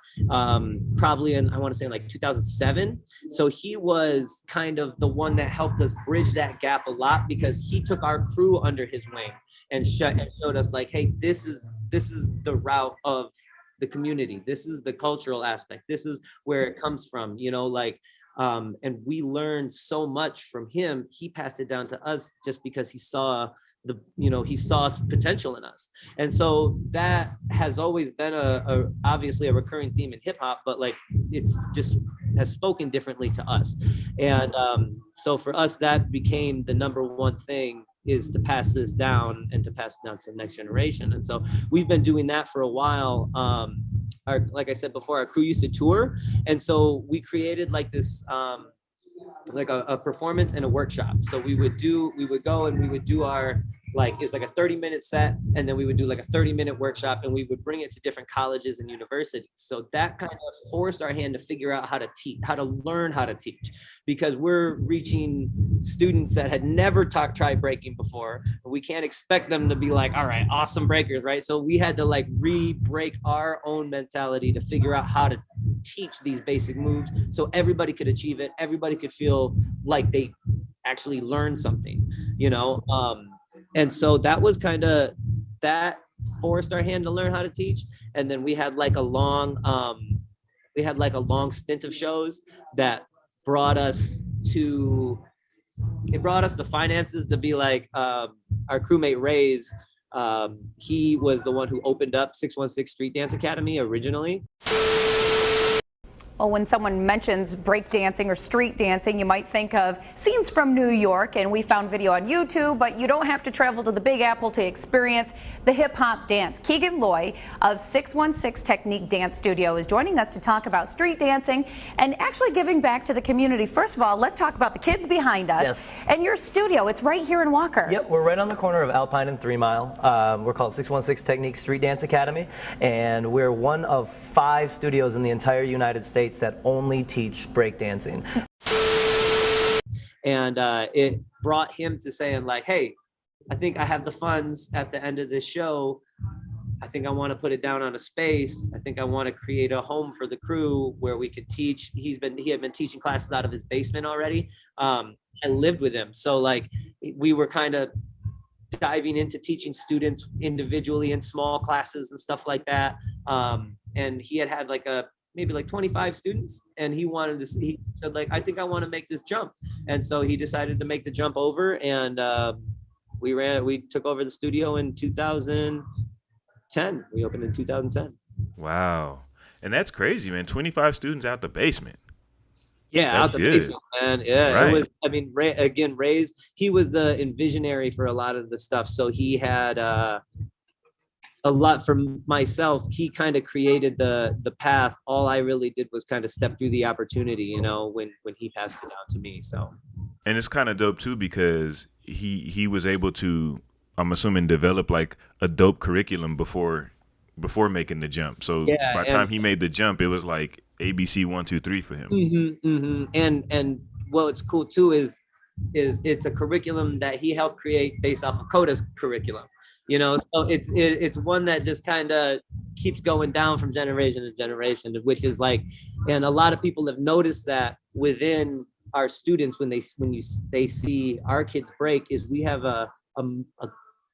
probably in, I want to say, like 2007. So he was kind of the one that helped us bridge that gap a lot, because he took our crew under his wing and showed us like, hey, this is the route of the community. This is the cultural aspect. This is where it comes from, you know, like, and we learned so much from him. He passed it down to us just because he saw potential in us. And so that has always been obviously a recurring theme in hip hop, but like, it's just has spoken differently to us. And so for us, that became the number one thing, is to pass this down and to pass it down to the next generation. And so we've been doing that for a while. Like I said before, our crew used to tour. And so we created like this, like a performance and a workshop. So we would go and we would do our, like, it was like a 30-minute set, and then we would do like a 30-minute workshop, and we would bring it to different colleges and universities. So that kind of forced our hand to figure out how to teach, how to learn how to teach, because we're reaching students that had never tried breaking before. We can't expect them to be like, all right, awesome breakers, right? So we had to like re-break our own mentality to figure out how to teach these basic moves so everybody could achieve it. Everybody could feel like they actually learned something, you know? And so that was kind of, that forced our hand to learn how to teach. And then we had like a long stint of shows that brought us to finances to be like, our crewmate Ray's, he was the one who opened up 616 Street Dance Academy originally. Well, when someone mentions breakdancing or street dancing, you might think of scenes from New York, and we found video on YouTube, but you don't have to travel to the Big Apple to experience the hip-hop dance. Keegan Loy of 616 Technique Dance Studio is joining us to talk about street dancing and actually giving back to the community. First of all, let's talk about the kids behind us. Yes. And your studio. It's right here in Walker. Yep, we're right on the corner of Alpine and 3 Mile. We're called 616 Technique Street Dance Academy, and we're one of 5 studios in the entire United States that only teach breakdancing. And it brought him to saying like, hey, I think I have the funds at the end of this show. I think I want to put it down on a space. I think I want to create a home for the crew where we could teach. He had been teaching classes out of his basement already. I lived with him. So like, we were kind of diving into teaching students individually in small classes and stuff like that. And he had like maybe like 25 students, and he said like, I think I want to make this jump. And so he decided to make the jump over, and we took over the studio in 2010. We opened in 2010. Wow. And that's crazy, man. 25 students out the basement. Yeah, that's out the good. basement, man. Yeah, right. It was, I mean, Ray's, he was the visionary for a lot of the stuff. So he had a lot from myself. He kind of created the path. All I really did was kind of step through the opportunity, you know, when he passed it down to me. So And it's kind of dope too because he was able to, I'm assuming, develop like a dope curriculum before making the jump. So Yeah, by the time he made the jump, it was like ABC 1, 2, 3 for him. And what's cool too is it's a curriculum that he helped create based off of Coda's curriculum. You know, so it's one that just kind of keeps going down from generation to generation, which is like, and a lot of people have noticed that within our students when they see our kids break is we have a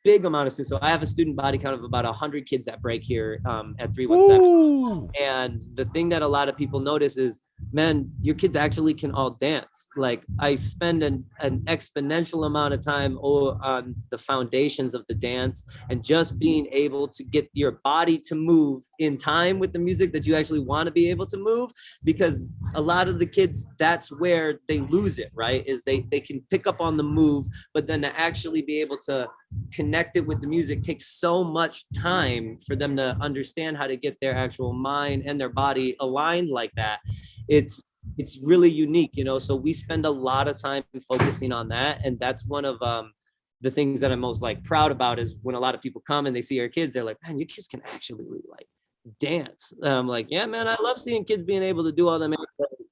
big amount of students. So I have a student body count of about 100 kids that break here at 317. Ooh. And the thing that a lot of people notice is, man, your kids actually can all dance. Like I spend an exponential amount of time on the foundations of the dance and just being able to get your body to move in time with the music that you actually want to be able to move, because a lot of the kids, that's where they lose it, right? Is they can pick up on the move, but then to actually be able to connect it with the music takes so much time for them to understand how to get their actual mind and their body aligned like that. It's really unique, you know. So we spend a lot of time focusing on that, and that's one of the things that I'm most like proud about is when a lot of people come and they see our kids, they're like, man, your kids can actually like dance. I'm like, yeah, man, I love seeing kids being able to do all them,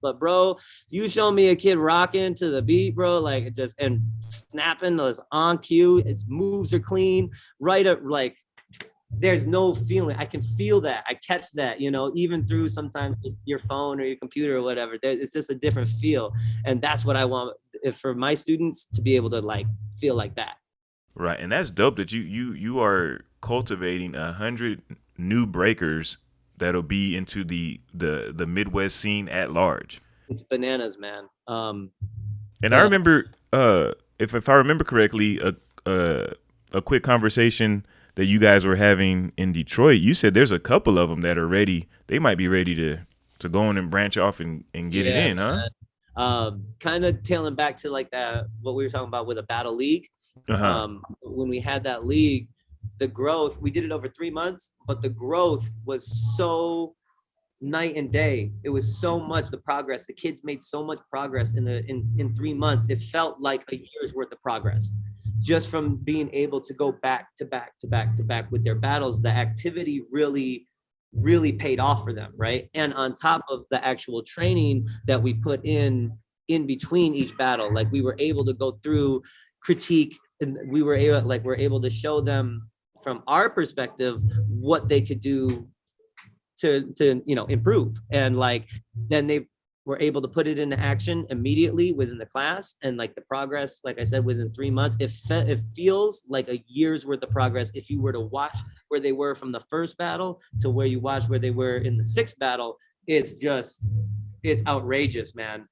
but bro, you show me a kid rocking to the beat, bro, like just and snapping those on cue, its moves are clean, right up, like there's no feeling. I can feel that. I catch that, you know, even through sometimes your phone or your computer or whatever. It's just a different feel. And that's what I want for my students to be able to like feel like that. Right. And that's dope that you are cultivating 100 new breakers that'll be into the Midwest scene at large. It's bananas, man. And I remember, if I remember correctly, a quick conversation that you guys were having in Detroit. You said there's a couple of them that are ready. They might be ready to go in and branch off and get it in, huh? Kind of tailing back to like that, what we were talking about with a battle league. When we had that league, the growth, we did it over 3 months, but the growth was so night and day. It was so much the progress. The kids made so much progress in 3 months. It felt like a year's worth of progress. Just from being able to go back to back to back to back with their battles, the activity really paid off for them, right? And on top of the actual training that we put in between each battle, like we were able to go through critique, and we're able to show them from our perspective what they could do to improve, and like then they were able to put it into action immediately within the class, and like the progress, like I said, within 3 months, it feels like a year's worth of progress if you were to watch where they were from the first battle to where you watch where they were in the 6th battle. It's outrageous, man.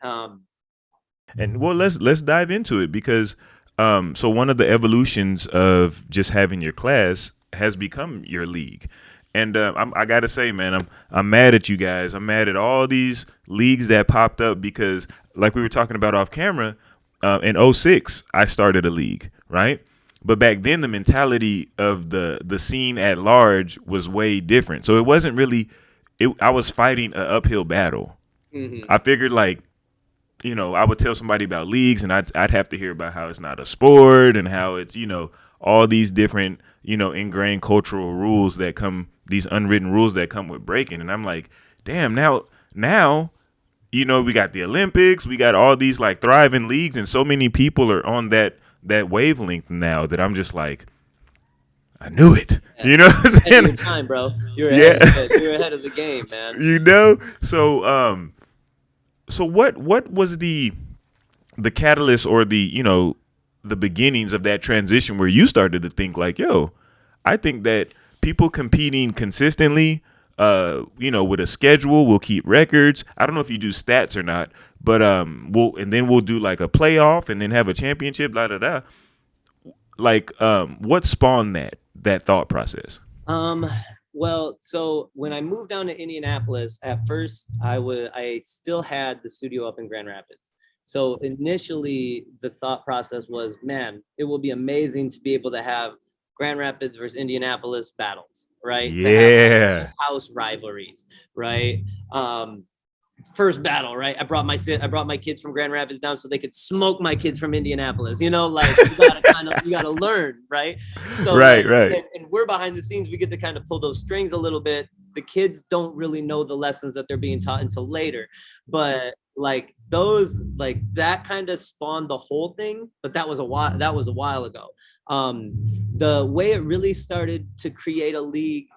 And well, let's dive into it, because so one of the evolutions of just having your class has become your league. And I gotta say, man, I'm mad at you guys. I'm mad at all these leagues that popped up, because like we were talking about off camera, in 2006, I started a league, right? But back then, the mentality of the scene at large was way different. So it wasn't really, I was fighting an uphill battle. Mm-hmm. I figured like, you know, I would tell somebody about leagues and I'd have to hear about how it's not a sport and how it's, you know, all these different, you know, ingrained cultural rules that come, these unwritten rules that come with breaking. And I'm like, damn, now, you know, we got the Olympics, we got all these like thriving leagues, and so many people are on that wavelength now that I'm just like, I knew it. Yeah. You know what I'm saying? Ahead of your time, bro. You're ahead of the game, man. You know? So so what was the catalyst or the, you know, the beginnings of that transition where you started to think like, yo, I think that people competing consistently, you know, with a schedule, we'll keep records. I don't know if you do stats or not, but we'll do like a playoff and then have a championship, blah, blah, blah. Like, what spawned that thought process? Well, so when I moved down to Indianapolis, at first I still had the studio up in Grand Rapids. So initially the thought process was, man, it will be amazing to be able to have Grand Rapids versus Indianapolis battles, right? Yeah. House rivalries, right? first battle, right? I brought my kids from Grand Rapids down so they could smoke my kids from Indianapolis. You know, like you gotta learn, right? So right. And we're behind the scenes. We get to kind of pull those strings a little bit. The kids don't really know the lessons that they're being taught until later, but like that kind of spawned the whole thing. But that was a while ago. The way it really started to create a league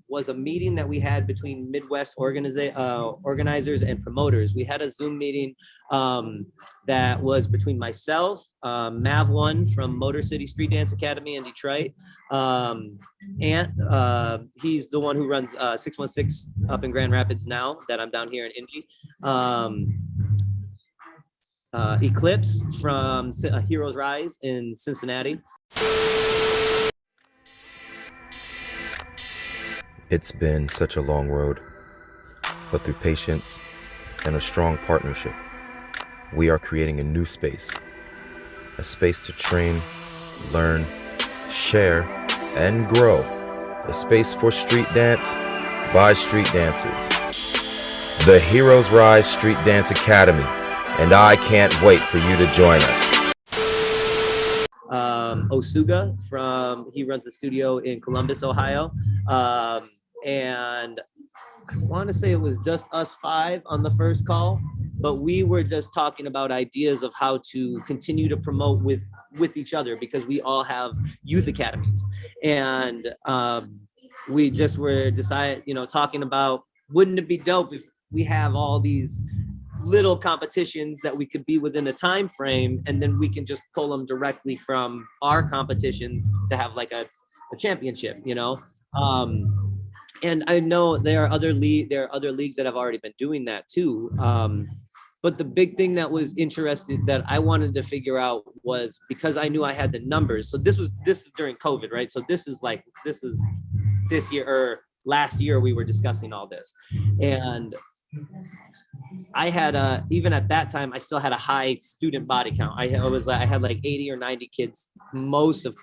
was a meeting that we had between Midwest organizers and promoters. We had a Zoom meeting that was between myself, Mav1 from Motor City Street Dance Academy in Detroit, and he's the one who runs 616 up in Grand Rapids now that I'm down here in Indy. Eclipse from Heroes Rise in Cincinnati. It's been such a long road, but through patience and a strong partnership, we are creating a new space, a space to train, learn, share, and grow, a space for street dance by street dancers. The Heroes Rise Street Dance Academy, and I can't wait for you to join us. Osuga he runs a studio in Columbus, Ohio. And I want to say it was just us 5 on the first call, but we were just talking about ideas of how to continue to promote with each other, because we all have youth academies. And we just were talking about, wouldn't it be dope if we have all these little competitions that we could be within a time frame, and then we can just pull them directly from our competitions to have like a championship, you know? And I know there are other leagues that have already been doing that too. But the big thing that was interesting that I wanted to figure out was, because I knew I had the numbers. So this is during COVID, right? So this is this year or last year we were discussing all this. And I had even at that time, I still had a high student body count. I had like 80 or 90 kids,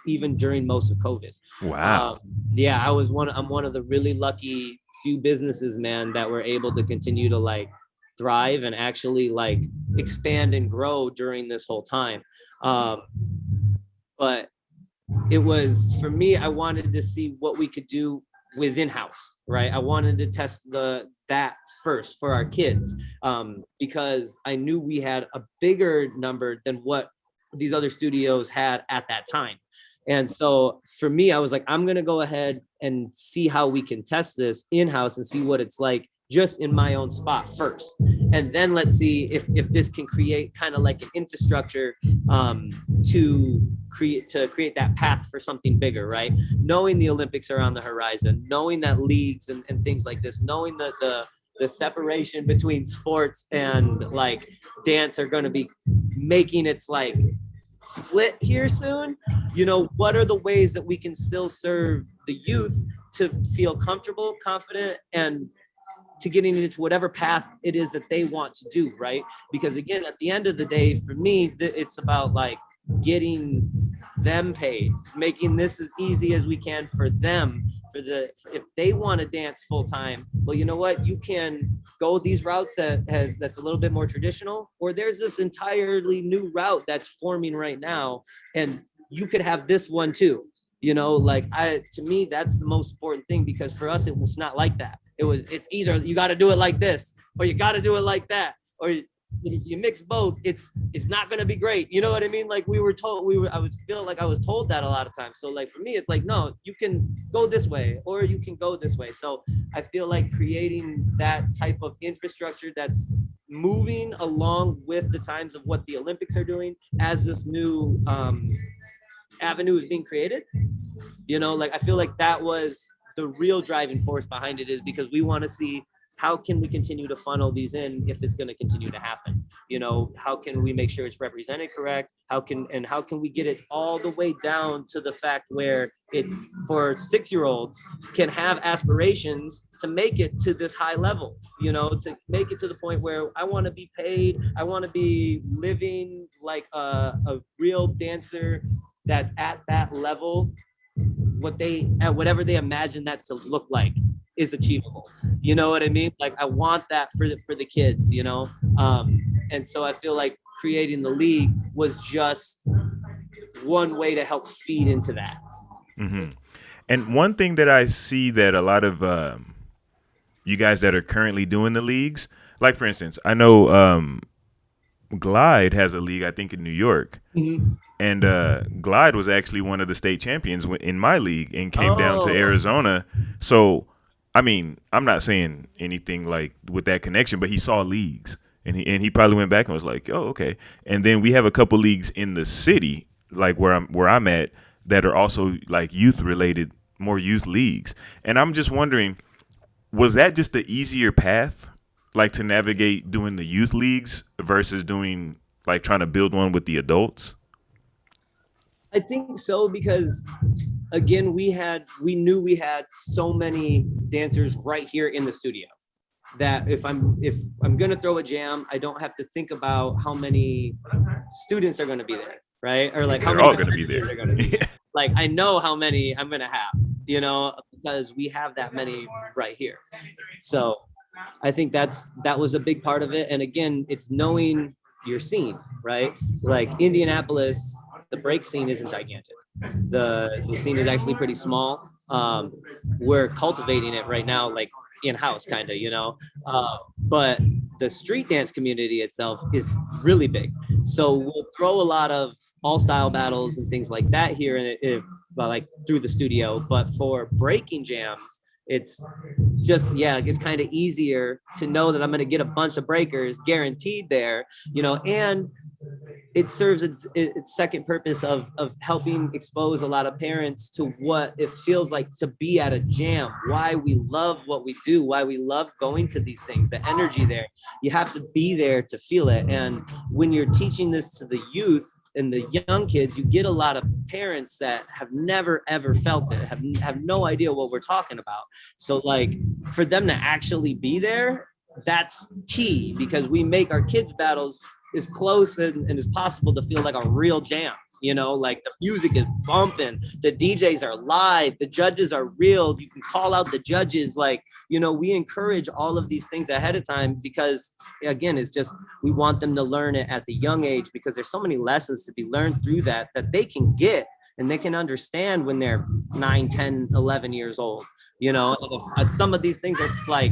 even during most of COVID. Wow. Yeah, I'm one of the really lucky few businesses, man, that were able to continue to like thrive and actually like expand and grow during this whole time. But it was, for me, I wanted to see what we could do within house, right? I wanted to test that first for our kids, because I knew we had a bigger number than what these other studios had at that time. And so for me, I was like, I'm gonna go ahead and see how we can test this in-house and see what it's like just in my own spot first. And then let's see if this can create kind of like an infrastructure to create that path for something bigger, right? Knowing the Olympics are on the horizon, knowing that leagues and things like this, knowing that the separation between sports and like dance are going to be making its like split here soon. You know, what are the ways that we can still serve the youth to feel comfortable, confident, and to getting into whatever path it is that they want to do, right? Because again, at the end of the day, for me, it's about like getting them paid, making this as easy as we can for them. If they want to dance full time, well, you know what? You can go these routes that's a little bit more traditional, or there's this entirely new route that's forming right now, and you could have this one too. You know, like to me, that's the most important thing, because for us, it was not like that. It's either you got to do it like this, or you got to do it like that, or you mix both. It's not going to be great. You know what I mean? Like I was feeling like I was told that a lot of times. So like for me, it's like, no, you can go this way, or you can go this way. So I feel like creating that type of infrastructure that's moving along with the times of what the Olympics are doing as this new avenue is being created. You know, like I feel like that was the real driving force behind it, is because we want to see how can we continue to funnel these in if it's going to continue to happen. You know, how can we make sure it's represented correct? How can we get it all the way down to the fact where it's for 6-year-olds can have aspirations to make it to this high level, you know, to make it to the point where I want to be paid. I want to be living like a real dancer that's at that level, whatever they imagine that to look like is achievable. You know what I mean? Like I want that for the kids, you know? And so I feel like creating the league was just one way to help feed into that. Mm-hmm. And one thing that I see that a lot of you guys that are currently doing the leagues, like for instance, I know Glide has a league, I think in New York. Mm-hmm. And Glide was actually one of the state champions in my league and came down to Arizona. So, I mean, I'm not saying anything like with that connection, but he saw leagues and he probably went back and was like, oh, okay. And then we have a couple leagues in the city, like where I'm at, that are also like youth related, more youth leagues. And I'm just wondering, was that just the easier path, like to navigate doing the youth leagues versus doing like trying to build one with the adults? I think so, because again, we knew we had so many dancers right here in the studio that if I'm gonna throw a jam, I don't have to think about how many students are gonna be there, right? Or like how many all gonna be there. are gonna be there. Like I know how many I'm gonna have, you know, because we have that many right here. So I think that was a big part of it. And again, it's knowing your scene, right? Like Indianapolis, the break scene isn't gigantic. The scene is actually pretty small. We're cultivating it right now, like in-house kind of, you know, but the street dance community itself is really big. So we'll throw a lot of all style battles and things like that here, and like through the studio. But for breaking jams, it's just, it's kind of easier to know that I'm going to get a bunch of breakers guaranteed there, you know, and it serves its second purpose of helping expose a lot of parents to what it feels like to be at a jam, why we love what we do, why we love going to these things, the energy there. You have to be there to feel it. And when you're teaching this to the youth and the young kids, you get a lot of parents that have never ever felt it, have no idea what we're talking about. So like for them to actually be there, that's key, because we make our kids' battles as close and as possible to feel like a real jam, you know, like the music is bumping, the DJs are live, the judges are real, you can call out the judges, like, you know, we encourage all of these things ahead of time, because again, it's just, we want them to learn it at the young age, because there's so many lessons to be learned through that they can get and they can understand when they're 9, 10, 11 years old, you know. And some of these things are like,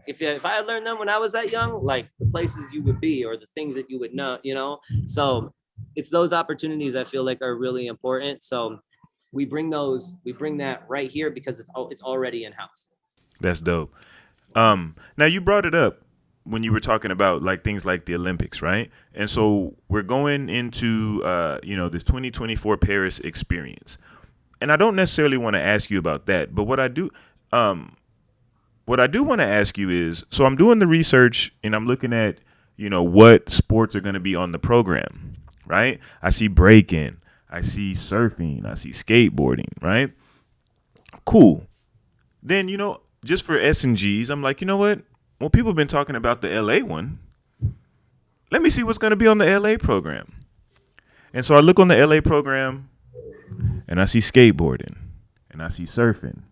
if I had learned them when I was that young, like the places you would be or the things that you would know, you know. So it's those opportunities I feel like are really important. So we bring that right here because it's already in-house. That's dope. Now you brought it up when you were talking about like things like the Olympics, right? And so we're going into this 2024 Paris experience. And I don't necessarily want to ask you about that, but what I do want to ask you is, so I'm doing the research and I'm looking at, you know, what sports are going to be on the program, right? I see breaking, I see surfing, I see skateboarding, right? Cool. Then, you know, just for S&Gs, I'm like, you know what? Well, people have been talking about the LA one. Let me see what's going to be on the LA program. And so I look on the LA program and I see skateboarding and I see surfing.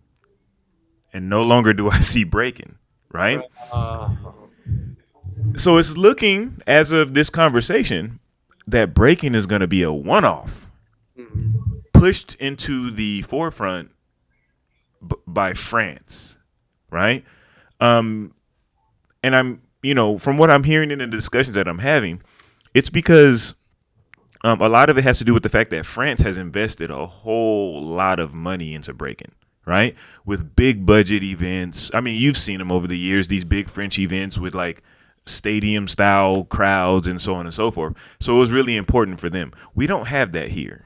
And no longer do I see breaking, right? So it's looking, as of this conversation, that breaking is going to be a one-off, pushed into the forefront by France, right? And I'm, you know, from what I'm hearing in the discussions that I'm having, it's because a lot of it has to do with the fact that France has invested a whole lot of money into breaking. Right? With big budget events. I mean, you've seen them over the years, these big French events with like stadium style crowds and so on and so forth. So it was really important for them. We don't have that here,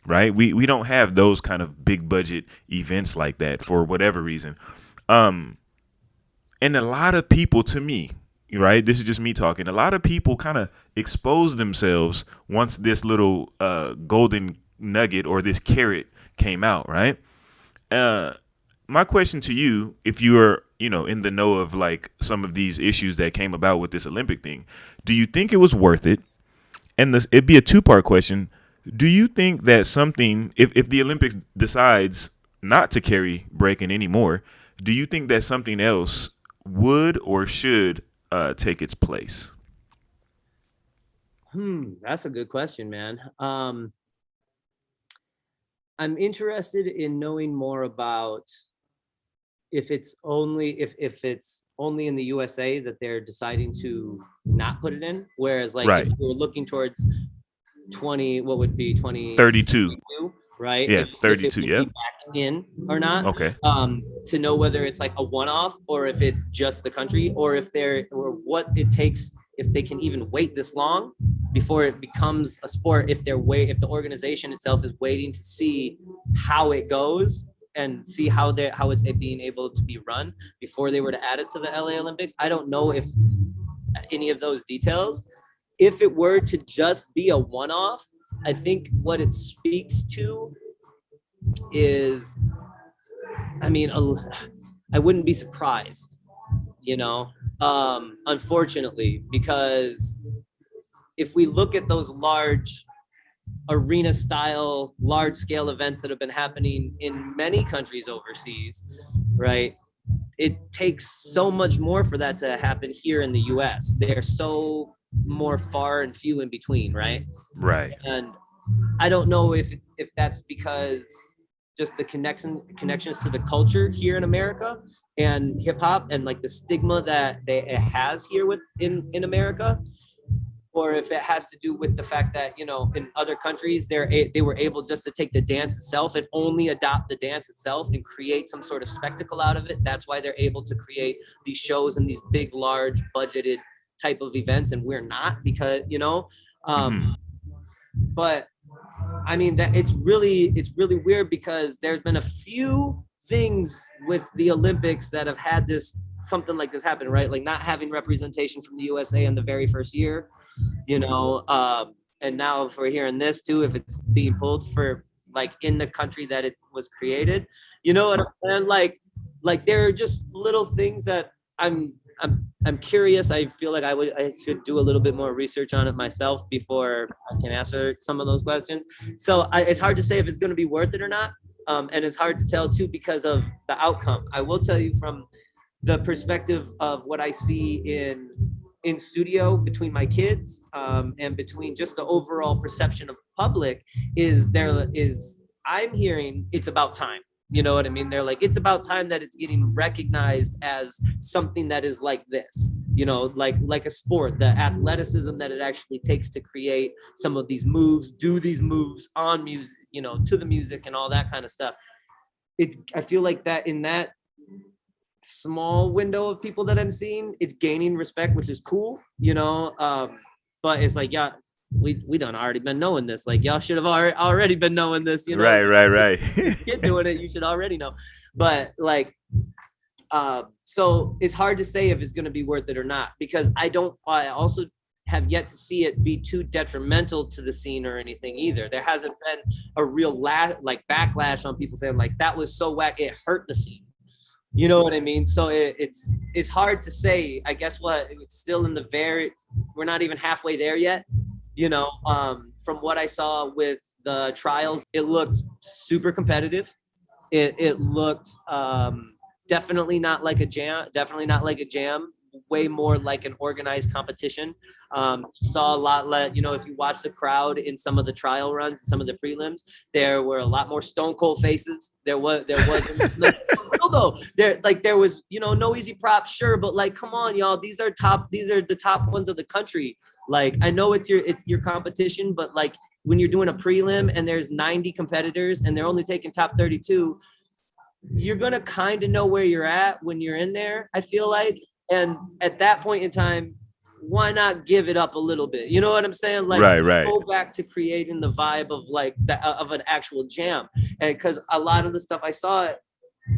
right? We don't have those kind of big budget events like that for whatever reason. And a lot of people, to me, right? This is just me talking. A lot of people kind of expose themselves once this little golden nugget or this carrot came out, right? My question to you, if you are, you know, in the know of like some of these issues that came about with this Olympic thing, do you think it was worth it? And it'd be a two-part question. Do you think that something, if the Olympics decides not to carry breaking anymore, Do you think that something else would or should take its place? That's a good question, man. I'm interested in knowing more about if it's only in the USA that they're deciding to not put it in, whereas like Right. if we're looking towards 2032, right? Yeah, if 32. it would Yeah. be back in or not. Okay. To know whether it's like a one-off or if it's just the country, or what it takes, if they can even wait this long before it becomes a sport, if the organization itself is waiting to see how it goes and see how it's being able to be run before they were to add it to the LA Olympics. I don't know if any of those details. If it were to just be a one-off, I think what it speaks to is, I mean, I wouldn't be surprised, unfortunately, because if we look at those large arena style, large scale events that have been happening in many countries overseas, right? It takes so much more for that to happen here in the US. They're so more far and few in between, right? Right. And I don't know if that's because just the connections to the culture here in America and hip hop and like the stigma that it has here in America, or if it has to do with the fact that, in other countries, they were able just to take the dance itself and only adopt the dance itself and create some sort of spectacle out of it. That's why they're able to create these shows and these big, large budgeted type of events, and we're not, because, but I mean, that it's really weird, because there's been a few things with the Olympics that have had something like this happen, right? Like not having representation from the USA in the very first year, and now if we're hearing this too, if it's being pulled for like in the country that it was created, what I'm saying? Like there are just little things that I'm curious. I feel like I should do a little bit more research on it myself before I can answer some of those questions. So it's hard to say if it's going to be worth it or not. And it's hard to tell too because of the outcome. I will tell you from the perspective of what I see in studio between my kids, and between just the overall perception of the public I'm hearing it's about time. You know what I mean? They're like, it's about time that it's getting recognized as something that is like this, like a sport, the athleticism that it actually takes to create some of these moves, do these moves on music, to the music and all that kind of stuff. I feel like that in that small window of people that I'm seeing, it's gaining respect, which is cool, but it's like, yeah, we done already been knowing this. Like y'all should have already been knowing this, Right. You're doing it, you should already know. But like, so it's hard to say if it's going to be worth it or not, because I also have yet to see it be too detrimental to the scene or anything either. There hasn't been a real backlash on people saying like that was so whack, it hurt the scene. You know what I mean? So it's hard to say. I guess it's still in we're not even halfway there yet. From what I saw with the trials, it looked super competitive. It looked definitely not like a jam, way more like an organized competition. Saw a lot if you watch the crowd in some of the trial runs, some of the prelims, there were a lot more stone cold faces. There wasn't though. There was, no easy props, sure, but like, come on, y'all, these are the top ones of the country. Like, I know it's your competition, but like when you're doing a prelim and there's 90 competitors and they're only taking top 32, you're gonna kind of know where you're at when you're in there, I feel like. And at that point in time, why not give it up a little bit? You know what I'm saying? Like, right. Go back to creating the vibe of like of an actual jam. And because a lot of the stuff I saw,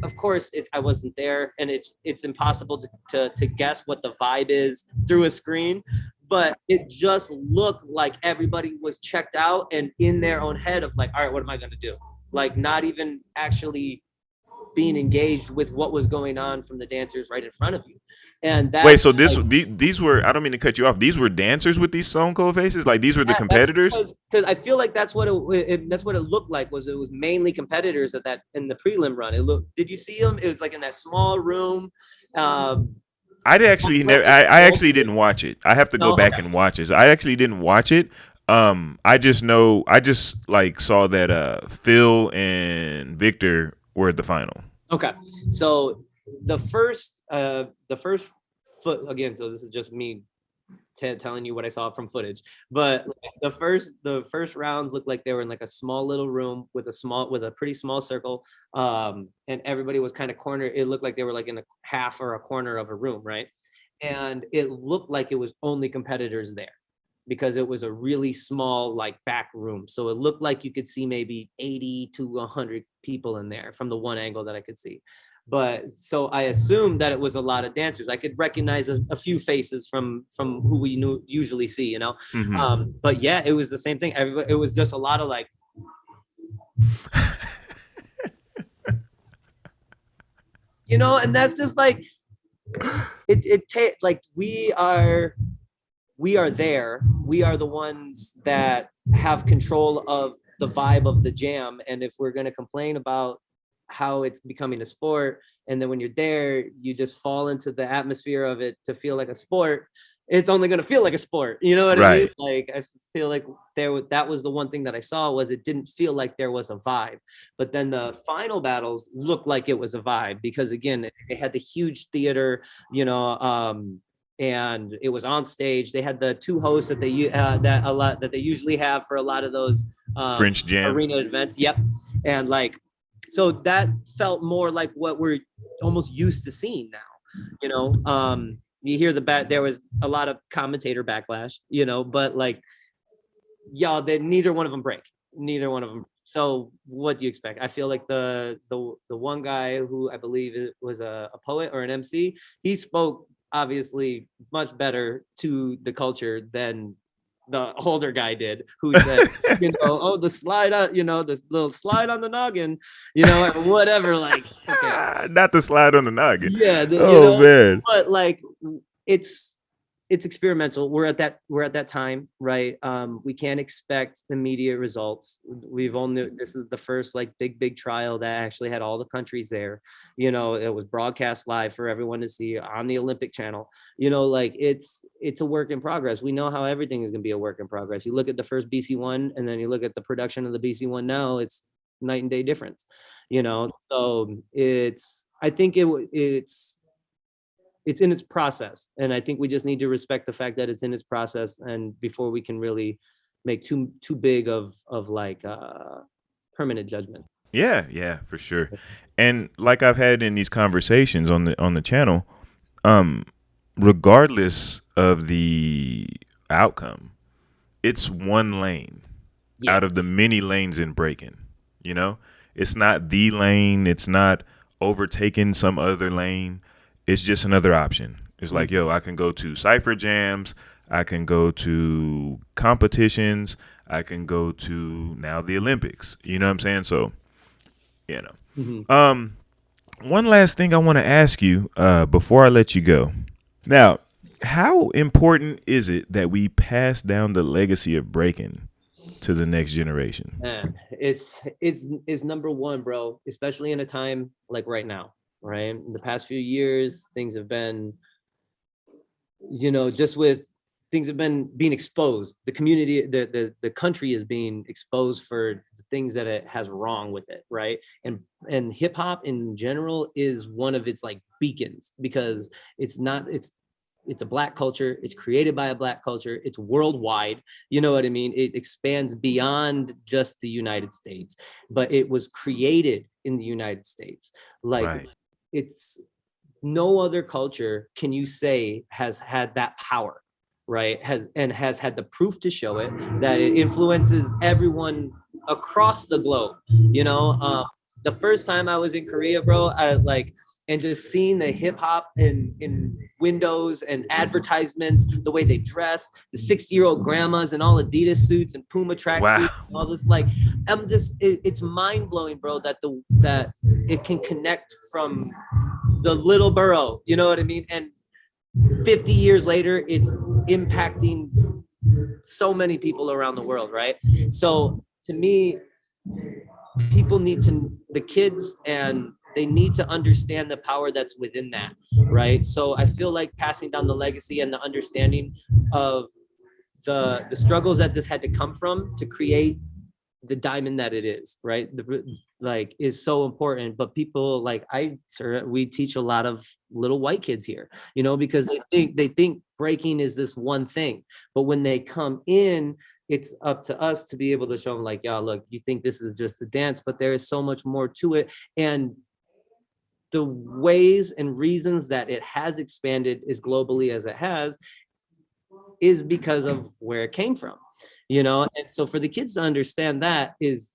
of course, I wasn't there, and it's impossible to guess what the vibe is through a screen. But it just looked like everybody was checked out and in their own head of like, all right, what am I going to do? Like, not even actually being engaged with what was going on from the dancers right in front of you. And that's wait, so these were, I don't mean to cut you off. These were dancers with these stone cold faces? Like these were the competitors? Because I feel like that's what it looked like. It was mainly competitors at that in the prelim run. Did you see them? It was like in that small room. I actually didn't watch it. I have to go back and watch it. I actually didn't watch it. I just like saw that Phil and Victor were at the final. Okay, so the first foot again. So this is just me telling you what I saw from footage. But the first rounds looked like they were in like a small little room with a pretty small circle, and everybody was kind of cornered. It looked like they were like in a half or a corner of a room, right? And it looked like it was only competitors there, because it was a really small like back room. So it looked like you could see maybe 80 to 100 people in there from the one angle that I could see. But so I assumed that it was a lot of dancers. I could recognize a few faces from who we usually see, you know? Mm-hmm. But yeah, it was the same thing. It was just a lot of like, you know, and that's just like, like we are there. We are the ones that have control of the vibe of the jam. And if we're going to complain about how it's becoming a sport, and then when you're there, you just fall into the atmosphere of it to feel like a sport, it's only going to feel like a sport. You know what I mean? Like, I feel like that was the one thing that I saw, was it didn't feel like there was a vibe. But then the final battles looked like it was a vibe, because again, it had the huge theater, you know, and it was on stage. They had the two hosts that they usually have for a lot of those French jam arena events. Yep. And like, so that felt more like what we're almost used to seeing now, you know. You hear there was a lot of commentator backlash, you know, but like, y'all, neither one of them break. Neither one of them. So what do you expect? I feel like the one guy who I believe was a poet or an MC, he spoke obviously much better to the culture than the older guy did, who said, you know, oh, the slide on, you know, this little slide on the noggin, you know, or whatever, like, okay. Not the slide on the noggin. Yeah. You know, man. But like, it's experimental. We're at that time, right? We can't expect immediate results. This is the first like big trial that actually had all the countries there. You know, it was broadcast live for everyone to see on the Olympic channel. You know, like it's a work in progress. We know how everything is going to be a work in progress. You look at the first BC1, and then you look at the production of the BC1 now, it's night and day difference, you know? So I think it's in its process. And I think we just need to respect the fact that it's in its process, and before we can really make too big of like permanent judgment. Yeah, for sure. And like I've had in these conversations on the channel, regardless of the outcome, it's one lane out of the many lanes in breaking. You know, it's not the lane, it's not overtaking some other lane. It's just another option. It's like, yo, I can go to cypher jams, I can go to competitions, I can go to now the Olympics. You know what I'm saying? So, you know. Mm-hmm. One last thing I want to ask you before I let you go. Now, how important is it that we pass down the legacy of breaking to the next generation? Man, it's number one, bro, especially in a time like right now. Right. In the past few years, things have been, you know, things have been being exposed. The community, the country is being exposed for the things that it has wrong with it. Right. And hip hop in general is one of its like beacons, because it's a Black culture. It's created by a Black culture. It's worldwide. You know what I mean? It expands beyond just the United States, but it was created in the United States. Like, right. It's no other culture can you say has had that power, right? Has had the proof to show it, that it influences everyone across the globe. You know, the first time I was in Korea, bro, and just seeing the hip hop in windows and advertisements, the way they dress, the 60-year-old grandmas in all Adidas suits and Puma tracksuits, and all this, like, it's mind blowing, bro, that it can connect from the little borough, you know what I mean? And 50 years later, it's impacting so many people around the world, right? So to me, the kids, and they need to understand the power that's within that, right? So I feel like passing down the legacy and the understanding of the struggles that this had to come from to create the diamond that it is, right? Like is so important. But people like we teach a lot of little white kids here, because they think breaking is this one thing. But when they come in, it's up to us to be able to show them like, yeah, look, you think this is just a dance, but there is so much more to it. And the ways and reasons that it has expanded as globally as it has is because of where it came from, and so for the kids to understand that is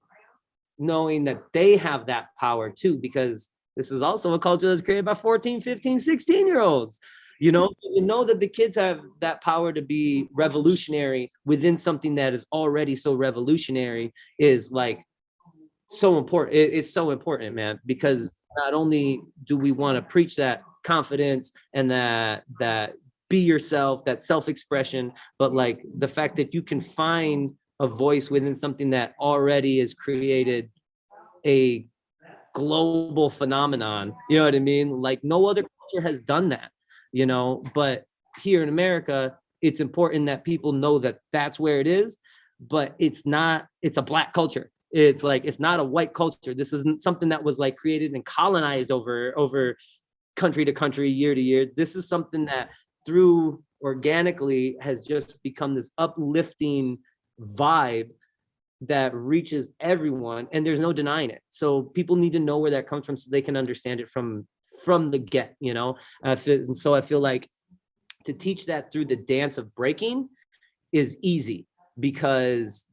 knowing that they have that power too, because this is also a culture that's created by 14, 15, 16-year-olds, that the kids have that power to be revolutionary within something that is already so revolutionary is like so important. It's so important, man, because not only do we want to preach that confidence and that be yourself, that self-expression, but like the fact that you can find a voice within something that already has created a global phenomenon. You know what I mean? Like no other culture has done that, but here in America, it's important that people know that that's where it is, but it's a Black culture. It's not a white culture. This isn't something that was like created and colonized over country to country, year to year. This is something that through organically has just become this uplifting vibe that reaches everyone, and there's no denying it. So people need to know where that comes from so they can understand it from the get, and so I feel like to teach that through the dance of breaking is easy, because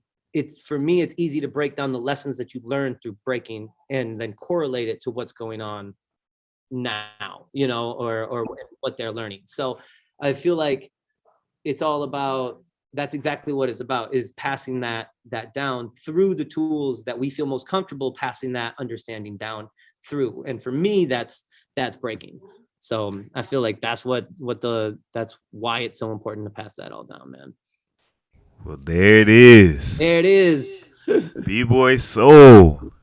for me it's easy to break down the lessons that you learn through breaking and then correlate it to what's going on now, or what they're learning. So I feel like it's all about, that's exactly what it's about, is passing that down through the tools that we feel most comfortable passing that understanding down through. And for me, that's breaking. So I feel like that's that's why it's so important to pass that all down, man. Well, there it is. There it is. Bboy Seoul.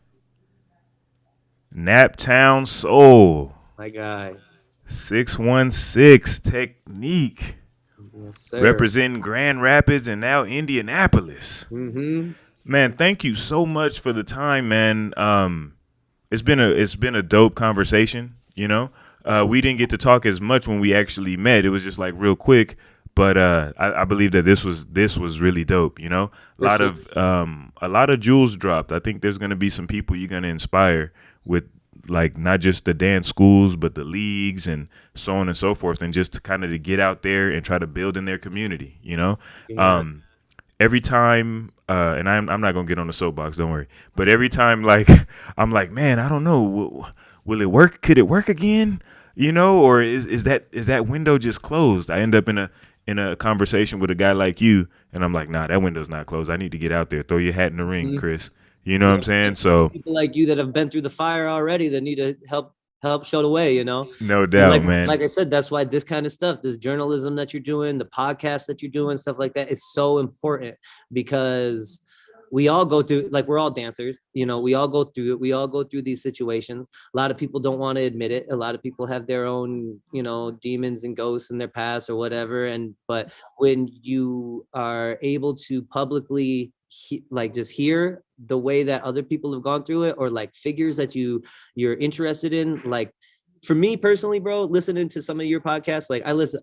Naptown Seoul. My guy. 616 Technique. Yes, sir. Representing Grand Rapids and now Indianapolis. Mm-hmm. Man, thank you so much for the time, man. It's been a dope conversation. We didn't get to talk as much when we actually met. It was just like real quick, but I believe that this was really dope. A lot of jewels dropped. I think there's gonna be some people you're gonna inspire with, like, not just the dance schools, but the leagues and so on and so forth, and just to kind of to get out there and try to build in their community, Yeah. Every time, and I'm not gonna get on the soapbox, don't worry. But every time, like, I'm like, man, I don't know, will it work? Could it work again? Or is that window just closed? I end up in a conversation with a guy like you, and I'm like, nah, that window's not closed. I need to get out there. Throw your hat in the ring, Chris. You know what I'm saying? So people like you that have been through the fire already that need to help show the way, No doubt, man. Like I said, that's why this kind of stuff, this journalism that you're doing, the podcast that you're doing, stuff like that is so important, because we all go through, like, we're all dancers, we all go through it. We all go through these situations. A lot of people don't want to admit it. A lot of people have their own, demons and ghosts in their past or whatever. But when you are able to publicly just hear the way that other people have gone through it, or like figures that you're interested in, like for me personally, bro, listening to some of your podcasts, like I was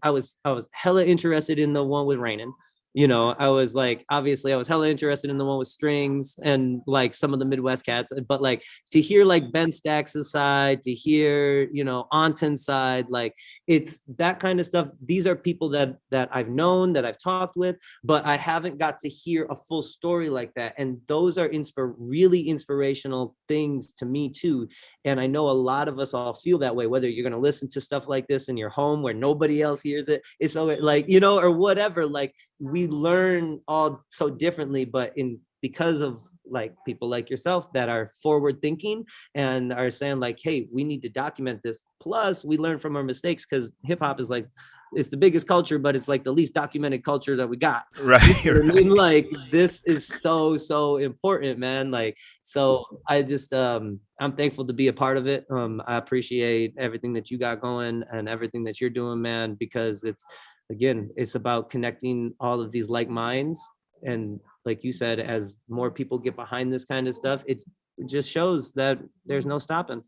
hella interested in the one with Rainin. I was like, obviously I was hella interested in the one with Strings and like some of the Midwest cats, but like to hear like Ben Stax' side, to hear, Anton's side, like it's that kind of stuff. These are people that I've known, that I've talked with, but I haven't got to hear a full story like that. And those are really inspirational things to me too. And I know a lot of us all feel that way, whether you're going to listen to stuff like this in your home where nobody else hears it. It's so like, or whatever, like we learn all so differently, but because of like people like yourself that are forward thinking and are saying like, hey, we need to document this. Plus we learn from our mistakes, because hip hop is like it's the biggest culture, but it's like the least documented culture that we got. Right. You know what I mean, like this is so important, man. Like, so I just I'm thankful to be a part of it. I appreciate everything that you got going and everything that you're doing, man, because it's about connecting all of these like minds. And like you said, as more people get behind this kind of stuff, it just shows that there's no stopping.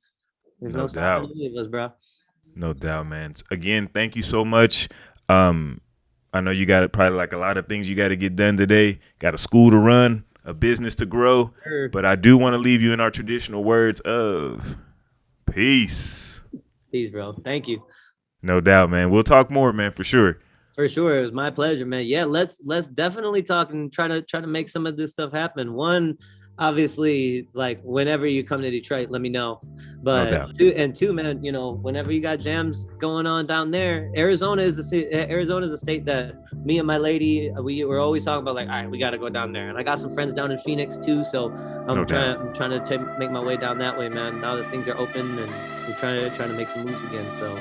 There's no stopping any of us, bro. No doubt, man. Again, thank you so much. I know you got probably like a lot of things you got to get done today. Got a school to run, a business to grow. Sure. But I do want to leave you in our traditional words of peace. Peace, bro. Thank you. No doubt, man. We'll talk more, man, for sure. For sure. It was my pleasure, man. Yeah, let's definitely talk and try to make some of this stuff happen. One, obviously, like whenever you come to Detroit, let me know. But no two, man, you know, whenever you got jams going on down there, Arizona is a state that me and my lady, we were always talking about, like, all right, we got to go down there. And I got some friends down in Phoenix too, so I'm trying to make my way down that way, man. Now that things are open and we're trying to make some moves again. So.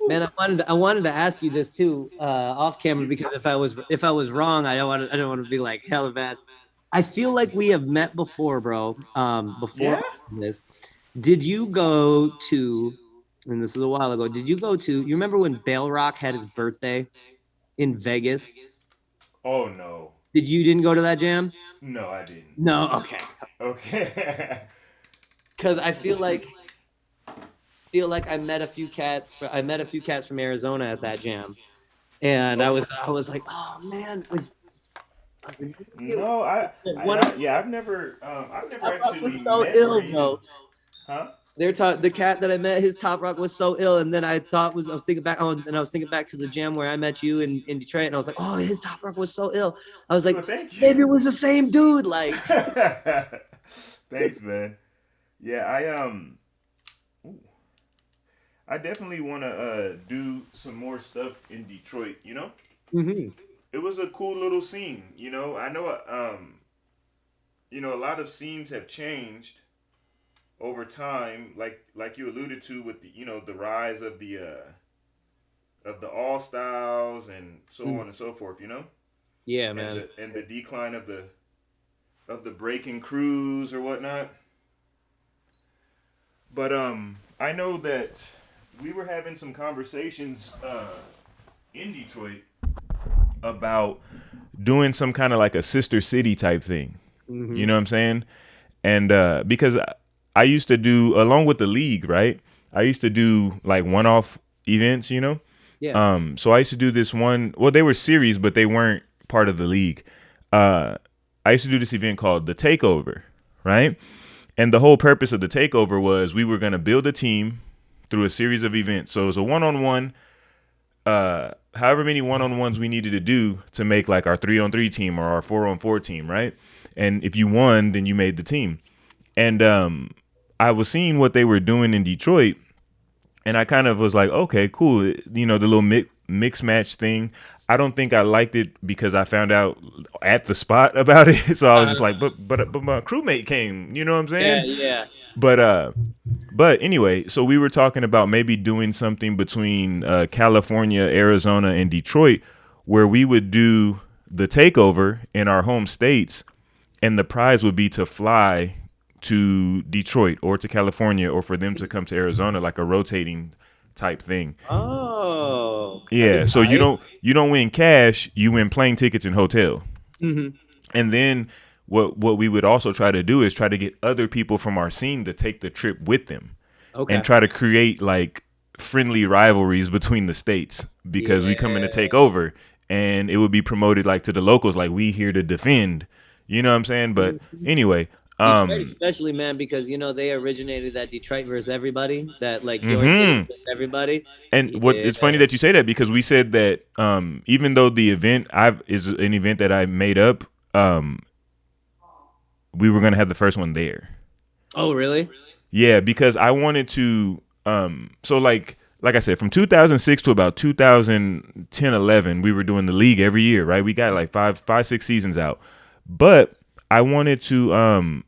Man, I wanted to ask you this too, off camera, because if I was wrong, I don't want to be like hella bad. I feel like we have met before, bro. This. Did you go to, and this is a while ago, did you go to, you remember when Bale Rock had his birthday in Vegas? Oh, no. You didn't go to that jam? No, I didn't. No, okay. Okay. Because I feel like I met a few cats from Arizona at that jam, and I was like, oh man, I've never actually so met ill, you. bro. Huh? The cat that I met, his top rock was so ill, and then I was thinking back to the jam where I met you in Detroit, and I was like, oh, his top rock was so ill. I was like, maybe it was the same dude, like. Thanks, man. Yeah, I definitely want to do some more stuff in Detroit, you know? Mm-hmm. It was a cool little scene, you know? I know, a lot of scenes have changed over time, like you alluded to with the, the rise of the all styles and so on and so forth, you know? Yeah, man. And the decline of the breaking crews or whatnot. But I know that we were having some conversations in Detroit about doing some kind of like a sister city type thing. Mm-hmm. You know what I'm saying? And because I used to do, along with the league, right? I used to do like one-off events, you know? Yeah. So I used to do this one. Well, they were series, but they weren't part of the league. I used to do this event called the Takeover, right? And the whole purpose of the Takeover was we were going to build a team through a series of events. So it was a one-on-one, however many one-on-ones we needed to do to make like our 3-on-3 team or our 4-on-4 team, right? And if you won, then you made the team. And I was seeing what they were doing in Detroit, and I kind of was like, okay, cool. You know, the little mix match thing. I don't think I liked it because I found out at the spot about it. So I was just like, but my crewmate came. You know what I'm saying? Yeah. But anyway, so we were talking about maybe doing something between California, Arizona, and Detroit, where we would do the Takeover in our home states, and the prize would be to fly to Detroit or to California, or for them to come to Arizona, like a rotating type thing. Oh. Yeah. So you don't win cash, you win plane tickets and hotel. Mm-hmm. And then what we would also try to do is try to get other people from our scene to take the trip with them. Okay. And try to create like friendly rivalries between the states, because we come in to take over, and it would be promoted like to the locals, like we here to defend. You know what I'm saying? But anyway, Detroit especially, man, because you know they originated that Detroit versus everybody, that like your city versus everybody. And what it's funny that you say that, because we said that even though the event is an event that I made up, we were gonna have the first one there. Oh, really? Yeah, because I wanted to. So like I said, from 2006 to about 2010, 11, we were doing the league every year, right? We got like five, 6 seasons out, but I wanted to.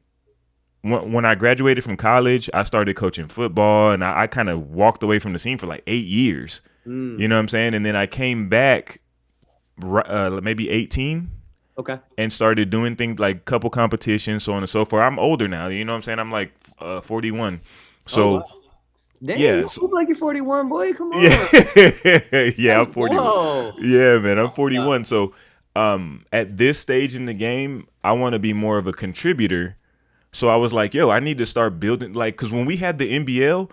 When I graduated from college, I started coaching football, and I kind of walked away from the scene for like 8 years. You know what I'm saying? And then I came back maybe 18. Okay. And started doing things like couple competitions, so on and so forth. I'm older now. You know what I'm saying? I'm like 41. So, wow. Damn, yeah. you look like you're 41, boy. Come on. Yeah, I'm 41. Whoa. Yeah, man, I'm 41. So, at this stage in the game, I want to be more of a contributor. So I was like, yo, I need to start building, like, because when we had the NBL,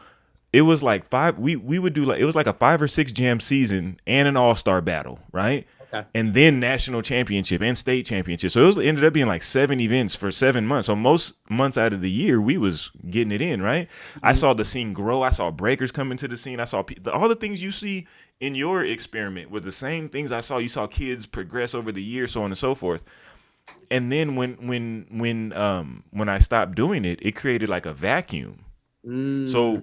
it was like we would do like, it was like a 5 or 6 jam season and an all-star battle, right? Okay. And then national championship and state championship. So it ended up being like 7 events for 7 months. So most months out of the year, we was getting it in, right? Mm-hmm. I saw the scene grow. I saw breakers come into the scene. I saw all the things you see in your experiment was the same things I saw. You saw kids progress over the years, so on and so forth. And then when I stopped doing it, it created like a vacuum. So,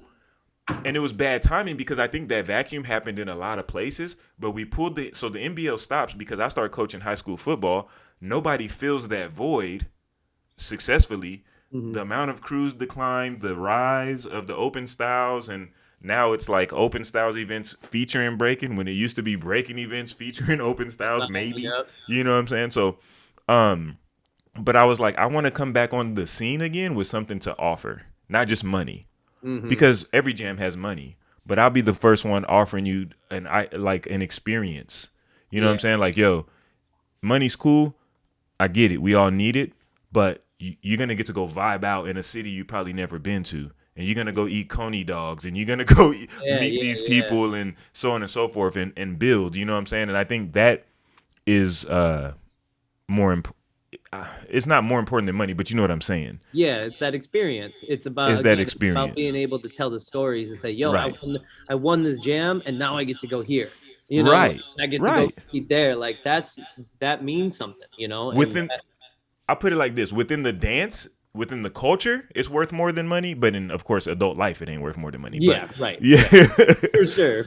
and it was bad timing, because I think that vacuum happened in a lot of places, but we pulled so the NBL stops because I started coaching high school football. Nobody fills that void successfully. Mm-hmm. The amount of crews declined, the rise of the open styles, and now it's like open styles events featuring breaking, when it used to be breaking events featuring open styles, maybe. Yep. You know what I'm saying? So, but I was like, I want to come back on the scene again with something to offer, not just money. Mm-hmm. Because every jam has money, but I'll be the first one offering you an experience. You know what I'm saying? Like, yo, money's cool. I get it. We all need it, but you're going to get to go vibe out in a city you probably never been to. And you're going to go eat coney dogs, and you're going to go meet these people, and so on and so forth, and build, you know what I'm saying? And I think that is more important. It's not more important than money, but you know what I'm saying. Yeah, it's that experience. It's about about being able to tell the stories and say, "Yo, right. I won this jam, and now I get to go here." You know, right? I get to go eat there. Like that means something. You know, I'll put it like this: within the dance, within the culture, it's worth more than money. But in, of course, adult life, it ain't worth more than money. Yeah, but, right. Yeah, for sure.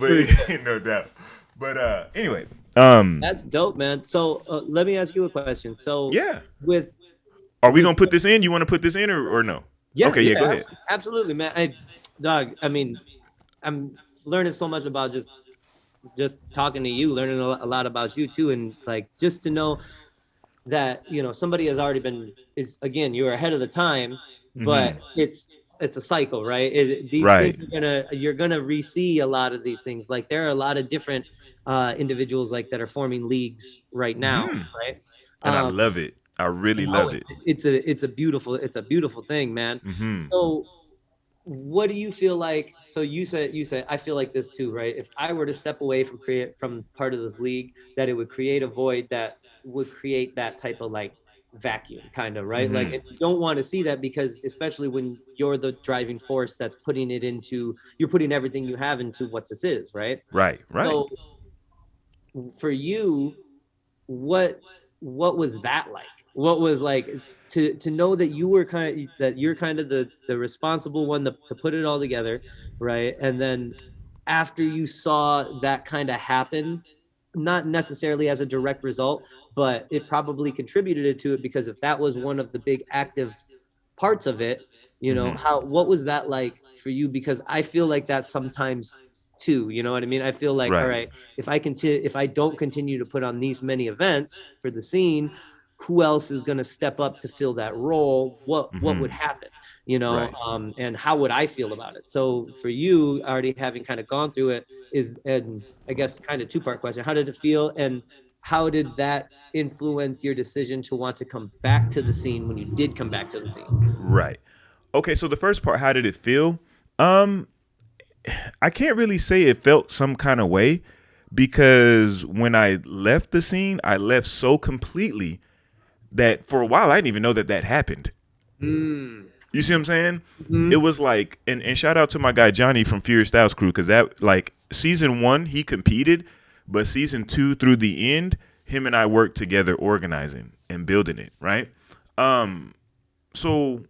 No doubt. But anyway. That's dope, man. So let me ask you a question. So are we gonna put this in? You want to put this in or no? Yeah. Okay. Yeah. Go ahead. Absolutely, man. I mean, I'm learning so much about just talking to you, learning a lot about you too, and like just to know that somebody has already you're ahead of the time, but it's a cycle, right? These Right. things you're gonna re-see a lot of these things. Like there are a lot of different individuals like that are forming leagues right now, right? And I love it. I really love it. It's a beautiful thing, man. Mm-hmm. So what do you feel like? So you said I feel like this too, right? If I were to step away from part of this league, that it would create a void that would create that type of like vacuum, kind of, right? Like, if you don't want to see that, because especially when you're the driving force that's you're putting everything you have into what this is, right? Right. So for you, what was that like? What was like to know that you're kind of the responsible one to put it all together, right? And then after you saw that kind of happen, not necessarily as a direct result, but it probably contributed to it, because if that was one of the big active parts of it, you know, what was that like for you? Because I feel like that sometimes too, you know what I mean? I feel like, all right, if I don't continue to put on these many events for the scene, who else is going to step up to fill that role? What would happen, you know? And how would I feel about it? So for you, already having kind of gone through it, and I guess kind of two-part question, how did it feel, and how did that influence your decision to want to come back to the scene when you did come back to the scene? Right. Okay, so the first part, how did it feel? I can't really say it felt some kind of way, because when I left the scene, I left so completely that for a while I didn't even know that happened. You see what I'm saying? It was like, and shout out to my guy Johnny from Furious Styles Crew, because that, like, season 1 he competed, but season 2 through the end, him and I worked together organizing and building it, right? So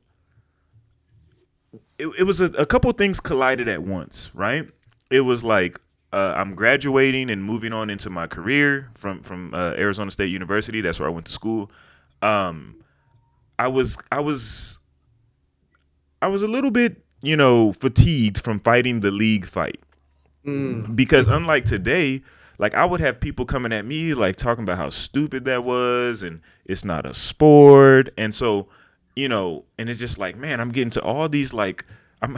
it was a couple things collided at once, right? It was like I'm graduating and moving on into my career from Arizona State University. That's where I went to school. I was a little bit, you know, fatigued from fighting the league fight, because unlike today, like, I would have people coming at me like talking about how stupid that was and it's not a sport, and so, you know, and it's just like, man, I'm getting to all these, like, I'm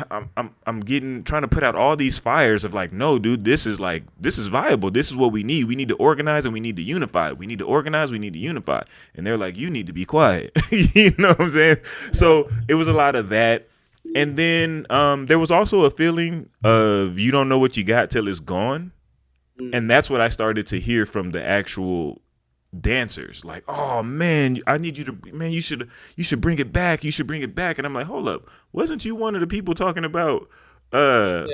trying to put out all these fires of like, no, dude, this is viable. This is what we need. We need to organize and we need to unify. We need to organize. We need to unify. And they're like, you need to be quiet. You know what I'm saying? So it was a lot of that. And then there was also a feeling of you don't know what you got till it's gone. And that's what I started to hear from the actual dancers. Like, oh man, I need you to, man, you should bring it back. You should bring it back. And I'm like, hold up, wasn't you one of the people talking about no,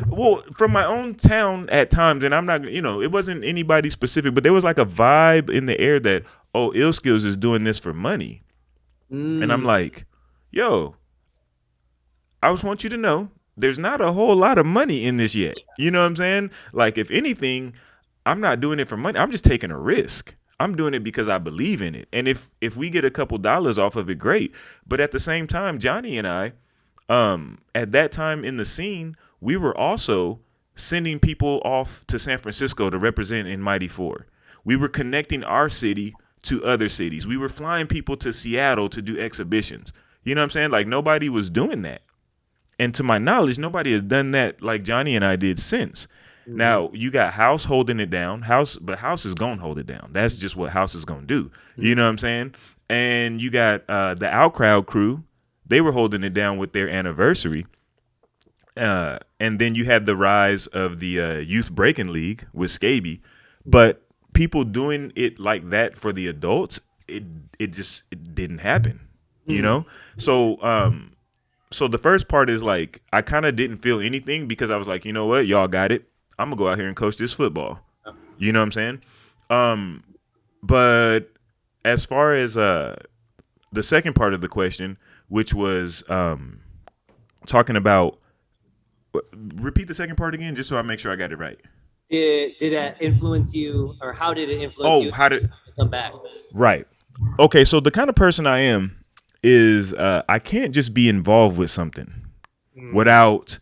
well, from my own town at times, and I'm not, you know, it wasn't anybody specific, but there was like a vibe in the air that, oh, Illskillz is doing this for money. And I'm like, yo, I just want you to know there's not a whole lot of money in this yet. You know what I'm saying? Like, if anything, I'm not doing it for money. I'm just taking a risk. I'm doing it because I believe in it. And if we get a couple dollars off of it, great. But at the same time, Johnny and I, at that time in the scene, we were also sending people off to San Francisco to represent in Mighty 4. We were connecting our city to other cities. We were flying people to Seattle to do exhibitions. You know what I'm saying? Like, nobody was doing that. And to my knowledge, nobody has done that like Johnny and I did since. Mm-hmm. Now, you got House holding it down. But House is going to hold it down. That's just what House is going to do. Mm-hmm. You know what I'm saying? And you got the Outcrowd crew. They were holding it down with their anniversary. And then you had the rise of the Youth Breaking League with Scaby. But people doing it like that for the adults, it didn't happen. Mm-hmm. You know? So the first part is like, I kind of didn't feel anything because I was like, you know what? Y'all got it. I'm going to go out here and coach this football. You know what I'm saying? But as far as the second part of the question, which was talking about, repeat the second part again, just so I make sure I got it right. Did that influence you, or how did it influence you? How did to come back? Right. Okay, so the kind of person I am is I can't just be involved with something without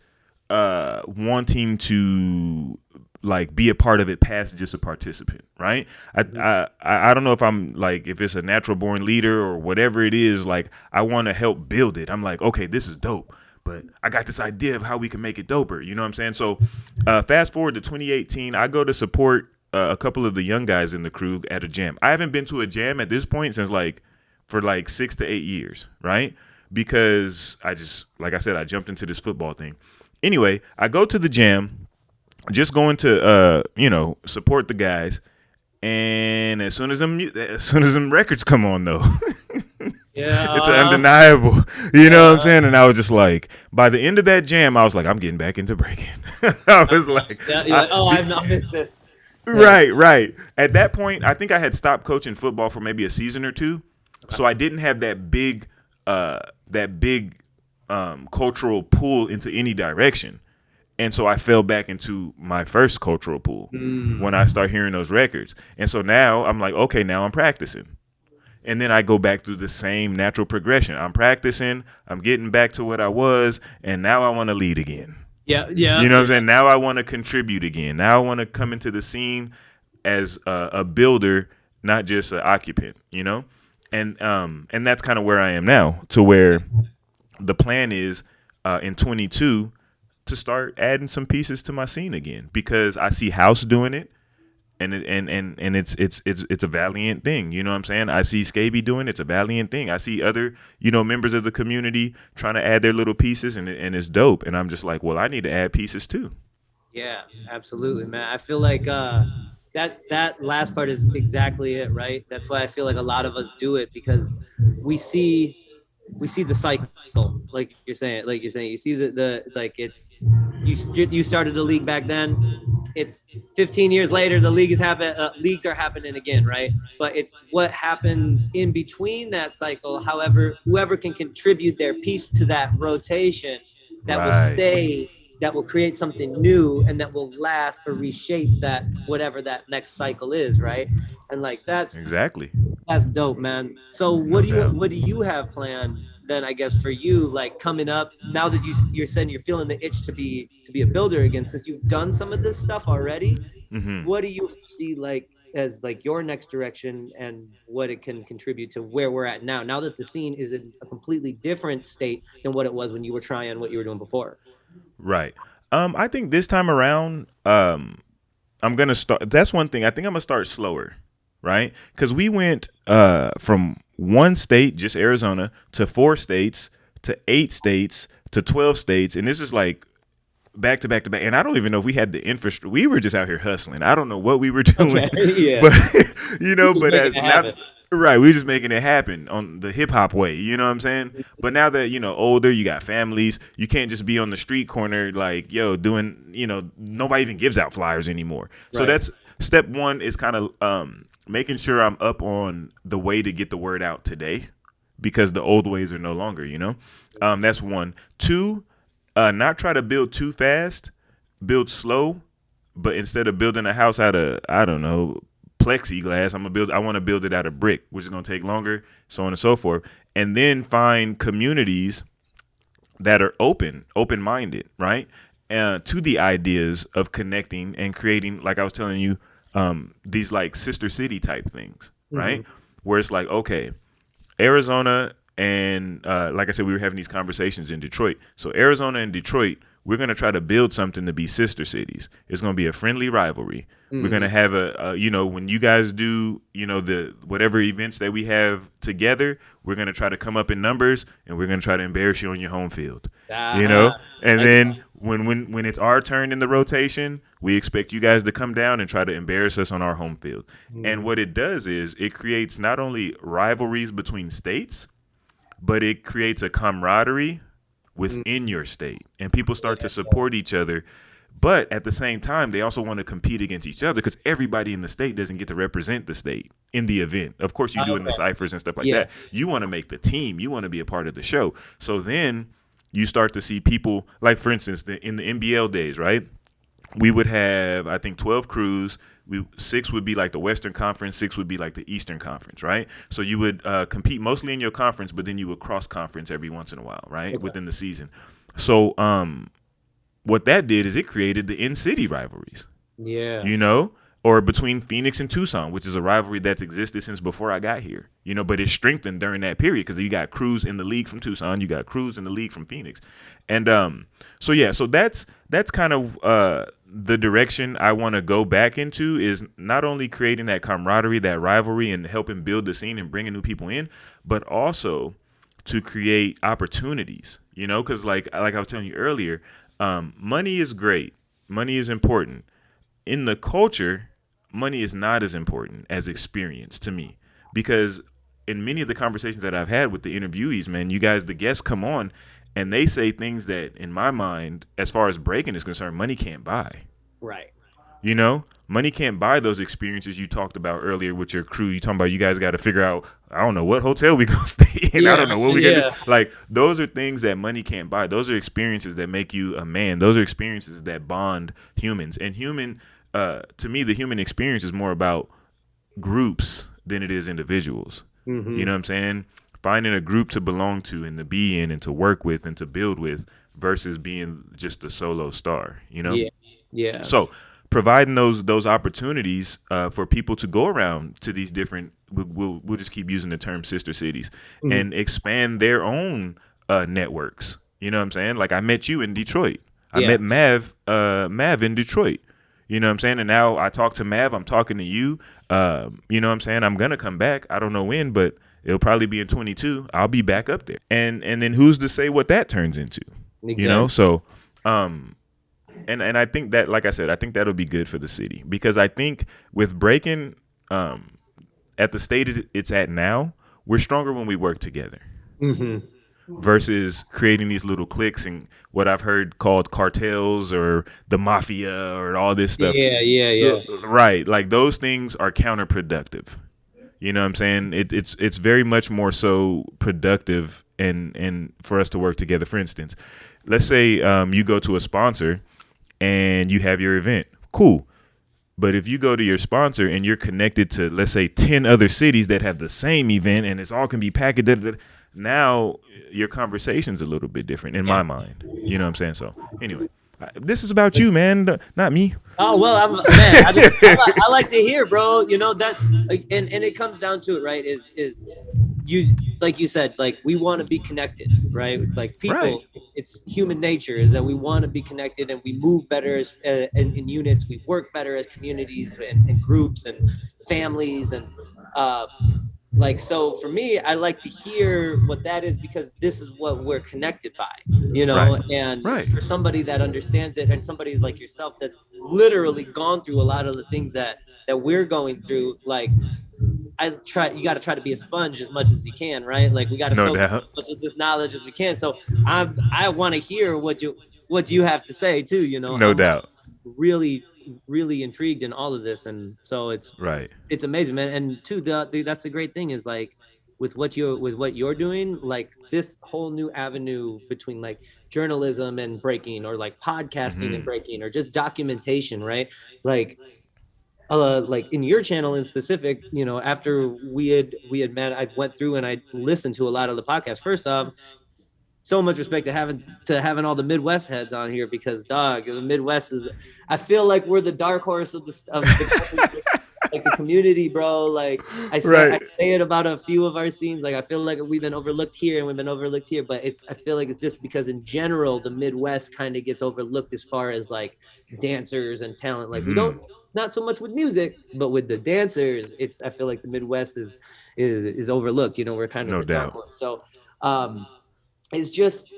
wanting to like be a part of it past just a participant, right? I don't know if I'm like, if it's a natural born leader or whatever it is, like I want to help build it. I'm like, okay, this is dope, but I got this idea of how we can make it doper. You know what I'm saying? So fast forward to 2018, I go to support a couple of the young guys in the crew at a jam. I haven't been to a jam at this point since for 6 to 8 years, right? Because I just, like I said, I jumped into this football thing. Anyway, I go to the jam, just going to support the guys, and as soon as them records come on though, yeah, it's undeniable. You know what I'm saying? And I was just like, by the end of that jam, I was like, I'm getting back into breaking. I was like, I've not missed this. Right. At that point, I think I had stopped coaching football for maybe a season or two, so I didn't have that big cultural pull into any direction. And so I fell back into my first cultural pull when I start hearing those records. And so now I'm like, okay, now I'm practicing. And then I go back through the same natural progression. I'm practicing, I'm getting back to what I was, and now I want to lead again. Yeah. You know what I'm saying? Now I want to contribute again. Now I want to come into the scene as a builder, not just an occupant, you know? And that's kind of where I am now, to where the plan is in 22 to start adding some pieces to my scene again, because I see House doing it, and it's a valiant thing. You know what I'm saying? I see Scaby doing it. It's a valiant thing. I see other, members of the community trying to add their little pieces, and it's dope. And I'm just like, well, I need to add pieces too. Yeah, absolutely, man. I feel like that last part is exactly it, right? That's why I feel like a lot of us do it, because we see the cycle, like you're saying. You see the like, it's you started the league back then. It's 15 years later, the league leagues are happening again, right? But it's what happens in between that cycle. However, whoever can contribute their piece to that rotation, that will stay, that will create something new, and that will last or reshape that, whatever that next cycle is, right? And like that's dope, man. So what do you have planned then, I guess, for you, like coming up now that you're saying you're feeling the itch to be a builder again, since you've done some of this stuff already? What do you see like as like your next direction, and what it can contribute to where we're at now that the scene is in a completely different state than what it was when you were trying what you were doing before? Right. I think this time around, I'm going to start. That's one thing. I think I'm going to start slower, right? Because we went from one state, just Arizona, to 4 states, to 8 states, to 12 states. And this is like back to back to back. And I don't even know if we had the infrastructure. We were just out here hustling. I don't know what we were doing. Okay, yeah. But, right, we just making it happen on the hip hop way, you know what I'm saying? But now that, older, you got families, you can't just be on the street corner like, doing, nobody even gives out flyers anymore. Right. So that's step one, is kind of making sure I'm up on the way to get the word out today, because the old ways are no longer, that's one. 2, not try to build too fast, build slow, but instead of building a house out of, I don't know, plexiglass, I want to build it out of brick, which is going to take longer, so on and so forth. And then find communities that are open-minded, right? To the ideas of connecting and creating, like I was telling you, these like sister city type things, right? Where it's like, okay, Arizona and like I said, we were having these conversations in Detroit. So Arizona and Detroit, we're going to try to build something to be sister cities. It's going to be a friendly rivalry. We're going to have when you guys do, the whatever events that we have together, we're going to try to come up in numbers, and we're going to try to embarrass you on your home field, and then when it's our turn in the rotation, we expect you guys to come down and try to embarrass us on our home field. And what it does is it creates not only rivalries between states, but it creates a camaraderie within your state, and people start to support each other. But at the same time, they also want to compete against each other, because everybody in the state doesn't get to represent the state in the event. Of course, you do in the ciphers and stuff like that. You want to make the team. You want to be a part of the show. So then you start to see people, like, for instance, in the NBL days, right? We would have, I think, 12 crews. 6 would be like the Western Conference, 6 would be like the Eastern Conference, right? So you would compete mostly in your conference, but then you would cross conference every once in a while, right? Within the season. So what that did is it created the in-city rivalries. Yeah. You know, or between Phoenix and Tucson, which is a rivalry that's existed since before I got here. You know, but it's strengthened during that period because you got crews in the league from Tucson, you got crews in the league from Phoenix, and so that's kind of the direction I want to go back into, is not only creating that camaraderie, that rivalry, and helping build the scene and bringing new people in, but also to create opportunities. You know, because like I was telling you earlier, money is great, money is important. In the culture, money is not as important as experience to me, because in many of the conversations that I've had with the interviewees, man, you guys, the guests come on and they say things that, in my mind, as far as breaking is concerned, money can't buy. Right. You know, money can't buy those experiences you talked about earlier with your crew. You talking about you guys got to figure out, I don't know what hotel we gonna stay in. I don't know what we gonna do. Like, those are things that money can't buy. Those are experiences that make you a man. Those are experiences that bond humans. And to me, the human experience is more about groups than it is individuals. Mm-hmm. You know what I'm saying? Finding a group to belong to and to be in and to work with and to build with, versus being just a solo star, you know? Yeah. So providing those opportunities for people to go around to these different, we'll just keep using the term sister cities, and expand their own networks. You know what I'm saying? Like, I met you in Detroit. I met Mav in Detroit. You know what I'm saying? And now I talk to Mav, I'm talking to you. You know what I'm saying? I'm going to come back. I don't know when, but it'll probably be in 22. I'll be back up there. And then who's to say what that turns into? Exactly. You know? So, and I think that, like I said, I think that'll be good for the city, because I think with breaking at the state it's at now, we're stronger when we work together. Mm-hmm. Versus creating these little cliques and what I've heard called cartels or the mafia or all this stuff. Yeah. Right. Like, those things are counterproductive. You know what I'm saying? It's very much more so productive and for us to work together. For instance, let's say you go to a sponsor and you have your event. Cool. But if you go to your sponsor and you're connected to, let's say, 10 other cities that have the same event and it's all can be packaged, now your conversation's a little bit different in my mind. You know what I'm saying? So anyway, this is about you, man, not me. Oh, well, I like to hear, bro. You know, that, and it comes down to it, right? Is you, like you said, like, we want to be connected, right? Like, people, right. It's human nature is that we want to be connected, and we move better as in units. We work better as communities and groups and families, and like, so for me, I like to hear what that is, because this is what we're connected by, you know, right. And right. For somebody that understands it, and somebody like yourself that's literally gone through a lot of the things that we're going through, like, you got to try to be a sponge as much as you can, right? Like, we got to soak as much of this knowledge as we can. So I want to hear what you have to say too, you know. No doubt. Really intrigued in all of this, and so it's amazing, man. And two, that's the great thing is, like, with what you're doing, like, this whole new avenue between, like, journalism and breaking, or like podcasting and breaking, or just documentation, right? Like in your channel in specific, you know, after we had met, I went through and I listened to a lot of the podcasts. First off, so much respect to having all the Midwest heads on here, because, dog, the Midwest is, I feel like we're the dark horse of the like, the community, bro. Like, I say it about a few of our scenes. Like, I feel like we've been overlooked here and we've been overlooked here, but I feel like it's just because in general the Midwest kind of gets overlooked as far as, like, dancers and talent. Like, we don't, not so much with music, but with the dancers, I feel like the Midwest is overlooked. You know, we're kind of the dark horse. So it's just,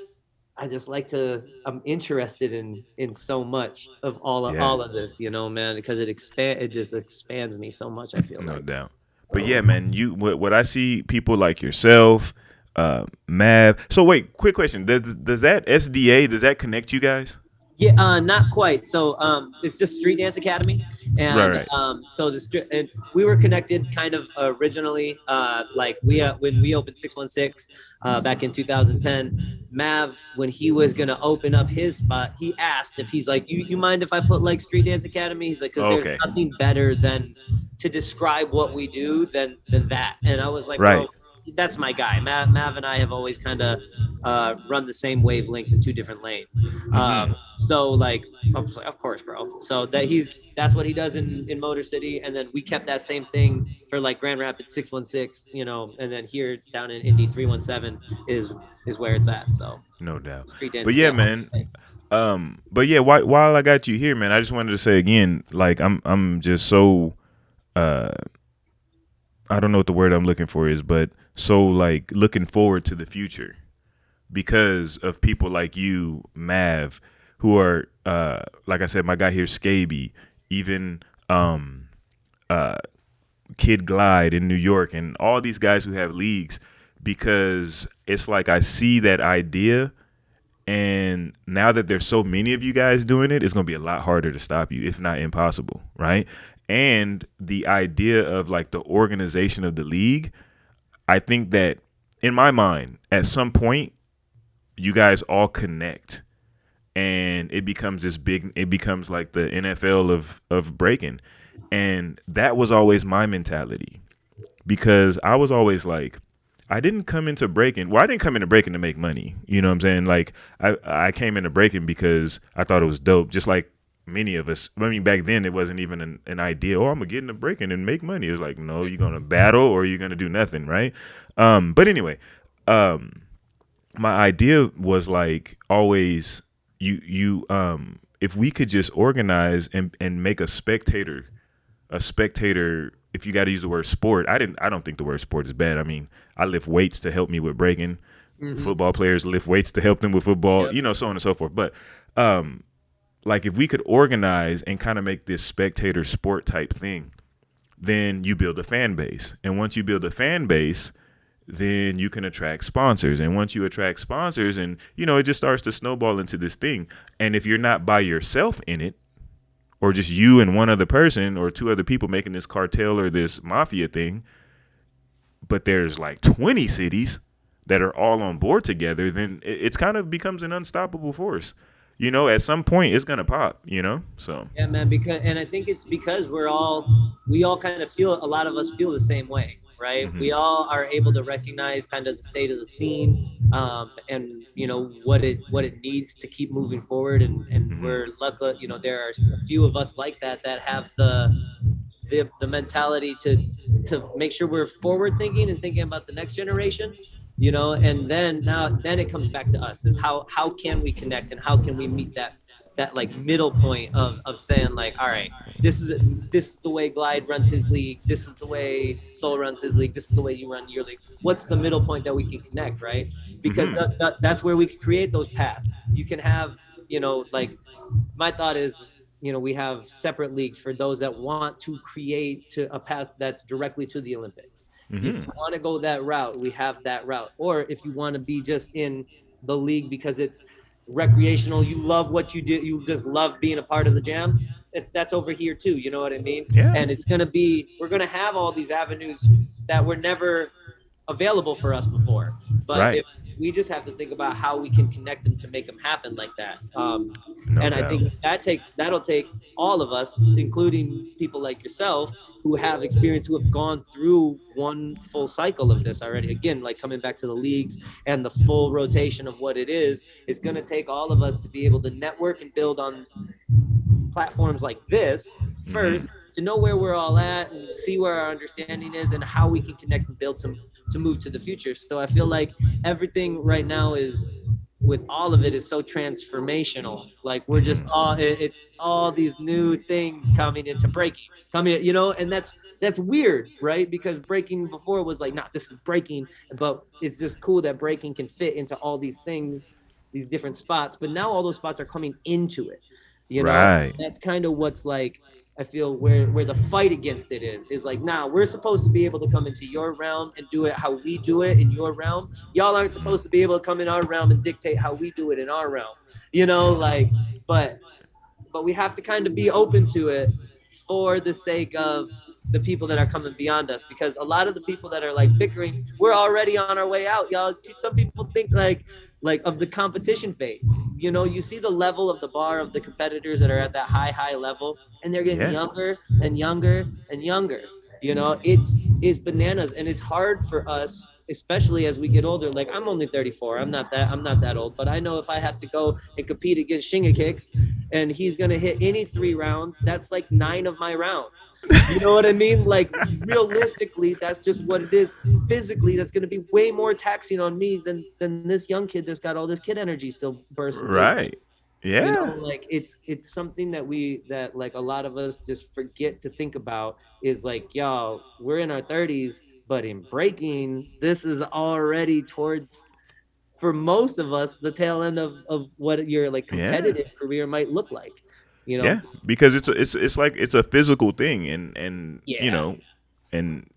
I'm interested in so much of all of this, you know, man, because it just expands me so much, I feel like. No doubt. But yeah, man, what I see people like yourself, Mav. So wait, quick question. Does that SDA, does that connect you guys? Yeah, not quite. So it's just Street Dance Academy, and so we were connected kind of originally. Like, when we opened 616 back in 2010, Mav, when he was gonna open up his spot, he asked if he's like, you mind if I put, like, Street Dance Academy? He's like, because there's nothing better than to describe what we do than that. And I was like, bro, that's my guy. Mav and I have always kind of run the same wavelength in two different lanes. So like, I was like, of course, bro. So that's what he does in Motor City, and then we kept that same thing for like Grand Rapids 616, you know, and then here down in Indy 317 is where it's at. So no doubt. Street dance, But yeah, man. But yeah, while I got you here, man, I just wanted to say again, like I'm just so I don't know what the word I'm looking for is, but so like looking forward to the future because of people like you, Mav, who are like I said, my guy here, Scaby, even Kid Glide in New York, and all these guys who have leagues, because it's like I see that idea. And now that there's so many of you guys doing it, it's going to be a lot harder to stop you, if not impossible, right? And the idea of like the organization of the league, I think that in my mind, at some point, you guys all connect and it becomes this big, it becomes like the NFL of breaking. And that was always my mentality, because I was always like, I didn't come into breaking. Well, I didn't come into breaking to make money. You know what I'm saying? Like I came into breaking because I thought it was dope. Just like many of us. I mean, back then it wasn't even an idea. Oh, I'm gonna get into breaking and make money. It was like, no, you're gonna battle or you're gonna do nothing, right? But anyway, my idea was like always you if we could just organize and make a spectator. If you got to use the word sport, I don't think the word sport is bad. I mean, I lift weights to help me with breaking. Football players lift weights to help them with football, you know, so on and so forth. But like if we could organize and kind of make this spectator sport type thing, then you build a fan base. And once you build a fan base, then you can attract sponsors. And once you attract sponsors, and, you know, it just starts to snowball into this thing. And if you're not by yourself in it, or just you and one other person or two other people making this cartel or this mafia thing, but there's like 20 cities that are all on board together, then it's kind of becomes an unstoppable force. You know, at some point it's going to pop, you know? So yeah, man, and I think it's because we all kind of feel, a lot of us feel the same way, right? We all are able to recognize kind of the state of the scene, and you know what it needs to keep moving forward, and we're lucky, you know, there are a few of us like that have the mentality to make sure we're forward thinking and thinking about the next generation, you know. And then it comes back to us, is how can we connect and how can we meet that like middle point of saying like, all right, this is the way Glide runs his league, this is the way Soul runs his league, this is the way you run your league. What's the middle point that we can connect, right? Because that's where we can create those paths. You can have, you know, like my thought is, you know, we have separate leagues for those that want to create to a path that's directly to the Olympics. If you want to go that route, we have that route. Or if you want to be just in the league because it's recreational, you love what you do, you just love being a part of the jam, that's over here too, you know what I mean? And we're gonna have all these avenues that were never available for us before, but if we just have to think about how we can connect them to make them happen like that. I think that'll take all of us, including people like yourself who have experience, who have gone through one full cycle of this already. Again, like coming back to the leagues and the full rotation of what it is, it's going to take all of us to be able to network and build on platforms like this first, to know where we're all at and see where our understanding is and how we can connect and build to move to the future. So I feel like everything right now is, with all of it, is so transformational. Like we're just it's all these new things coming into breaking, you know, and that's weird, right? Because breaking before was like, nah, this is breaking, but it's just cool that breaking can fit into all these things, these different spots. But now all those spots are coming into it, you know. That's kind of what's like, I feel where the fight against it is like, nah, we're supposed to be able to come into your realm and do it how we do it in your realm. Y'all aren't supposed to be able to come in our realm and dictate how we do it in our realm, you know, like, but we have to kind of be open to it for the sake of the people that are coming beyond us, because a lot of the people that are like bickering, we're already on our way out, y'all. Some people think like of the competition phase, you know, you see the level of the bar of the competitors that are at that high level, and they're getting younger and younger and younger, You know, it's bananas, and it's hard for us, especially as we get older. Like, I'm only 34. I'm not that old, but I know if I have to go and compete against Shinga Kicks and he's gonna hit any 3 rounds, that's like 9 of my rounds. You know what I mean? Like, realistically, that's just what it is. Physically, that's gonna be way more taxing on me than this young kid that's got all this kid energy still bursting. Right. Yeah. You know, like it's something that like a lot of us just forget to think about, is like, y'all, we're in our 30s, but in breaking, this is already towards, for most of us, the tail end of what your like competitive career might look like. You know? Yeah, because it's like it's a physical thing, and you know, and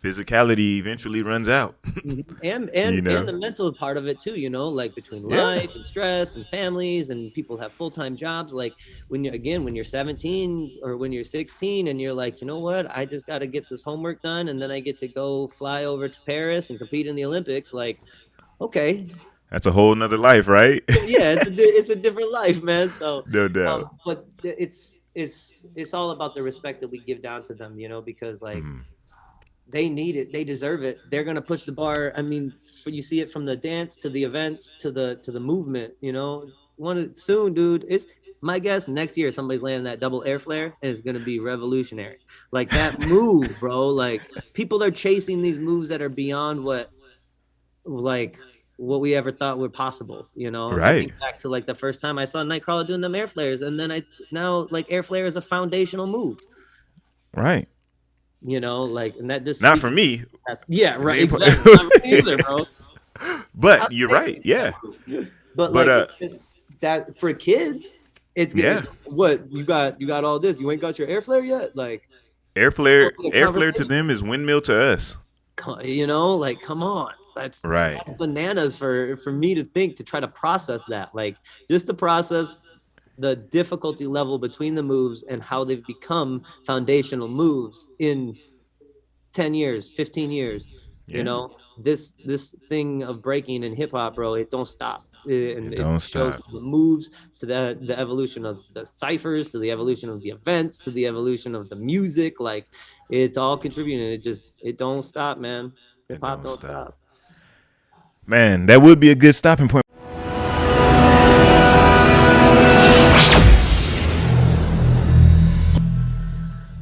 physicality eventually runs out. and You know? and the mental part of it too, you know, like between life and stress and families, and people have full-time jobs. Like when you're 17 or when you're 16 and you're like, you know what, I just got to get this homework done, and then I get to go fly over to Paris and compete in the Olympics. Like, okay, that's a whole nother life, right? yeah, it's a different life, man. So No doubt. but it's all about the respect that we give down to them, you know, because like they need it, they deserve it. They're gonna push the bar. I mean, you see it from the dance to the events to the movement, you know. Soon, dude. It's my guess next year somebody's landing that double air flare, and it's gonna be revolutionary. Like that move, bro. Like people are chasing these moves that are beyond what we ever thought were possible, you know. Right. I think back to like the first time I saw Nightcrawler doing them air flares, and then now like air flare is a foundational move. Right. You know, like, and that just not for me. Yeah, right. Exactly. Not for me either, bro. But you're right. Yeah. But like it's that for kids, it's good. What you got all this. You ain't got your air flare yet? Like air flare to them is windmill to us. You know, like come on. That's bananas for me to think, to try to process that. Like just to process the difficulty level between the moves and how they've become foundational moves in 10 years, 15 years. You know, this thing of breaking and hip hop, bro, it don't stop. It don't stop. The moves to the evolution of the ciphers, to the evolution of the events, to the evolution of the music. Like it's all contributing. It don't stop, man. Hip hop don't stop. Man, that would be a good stopping point.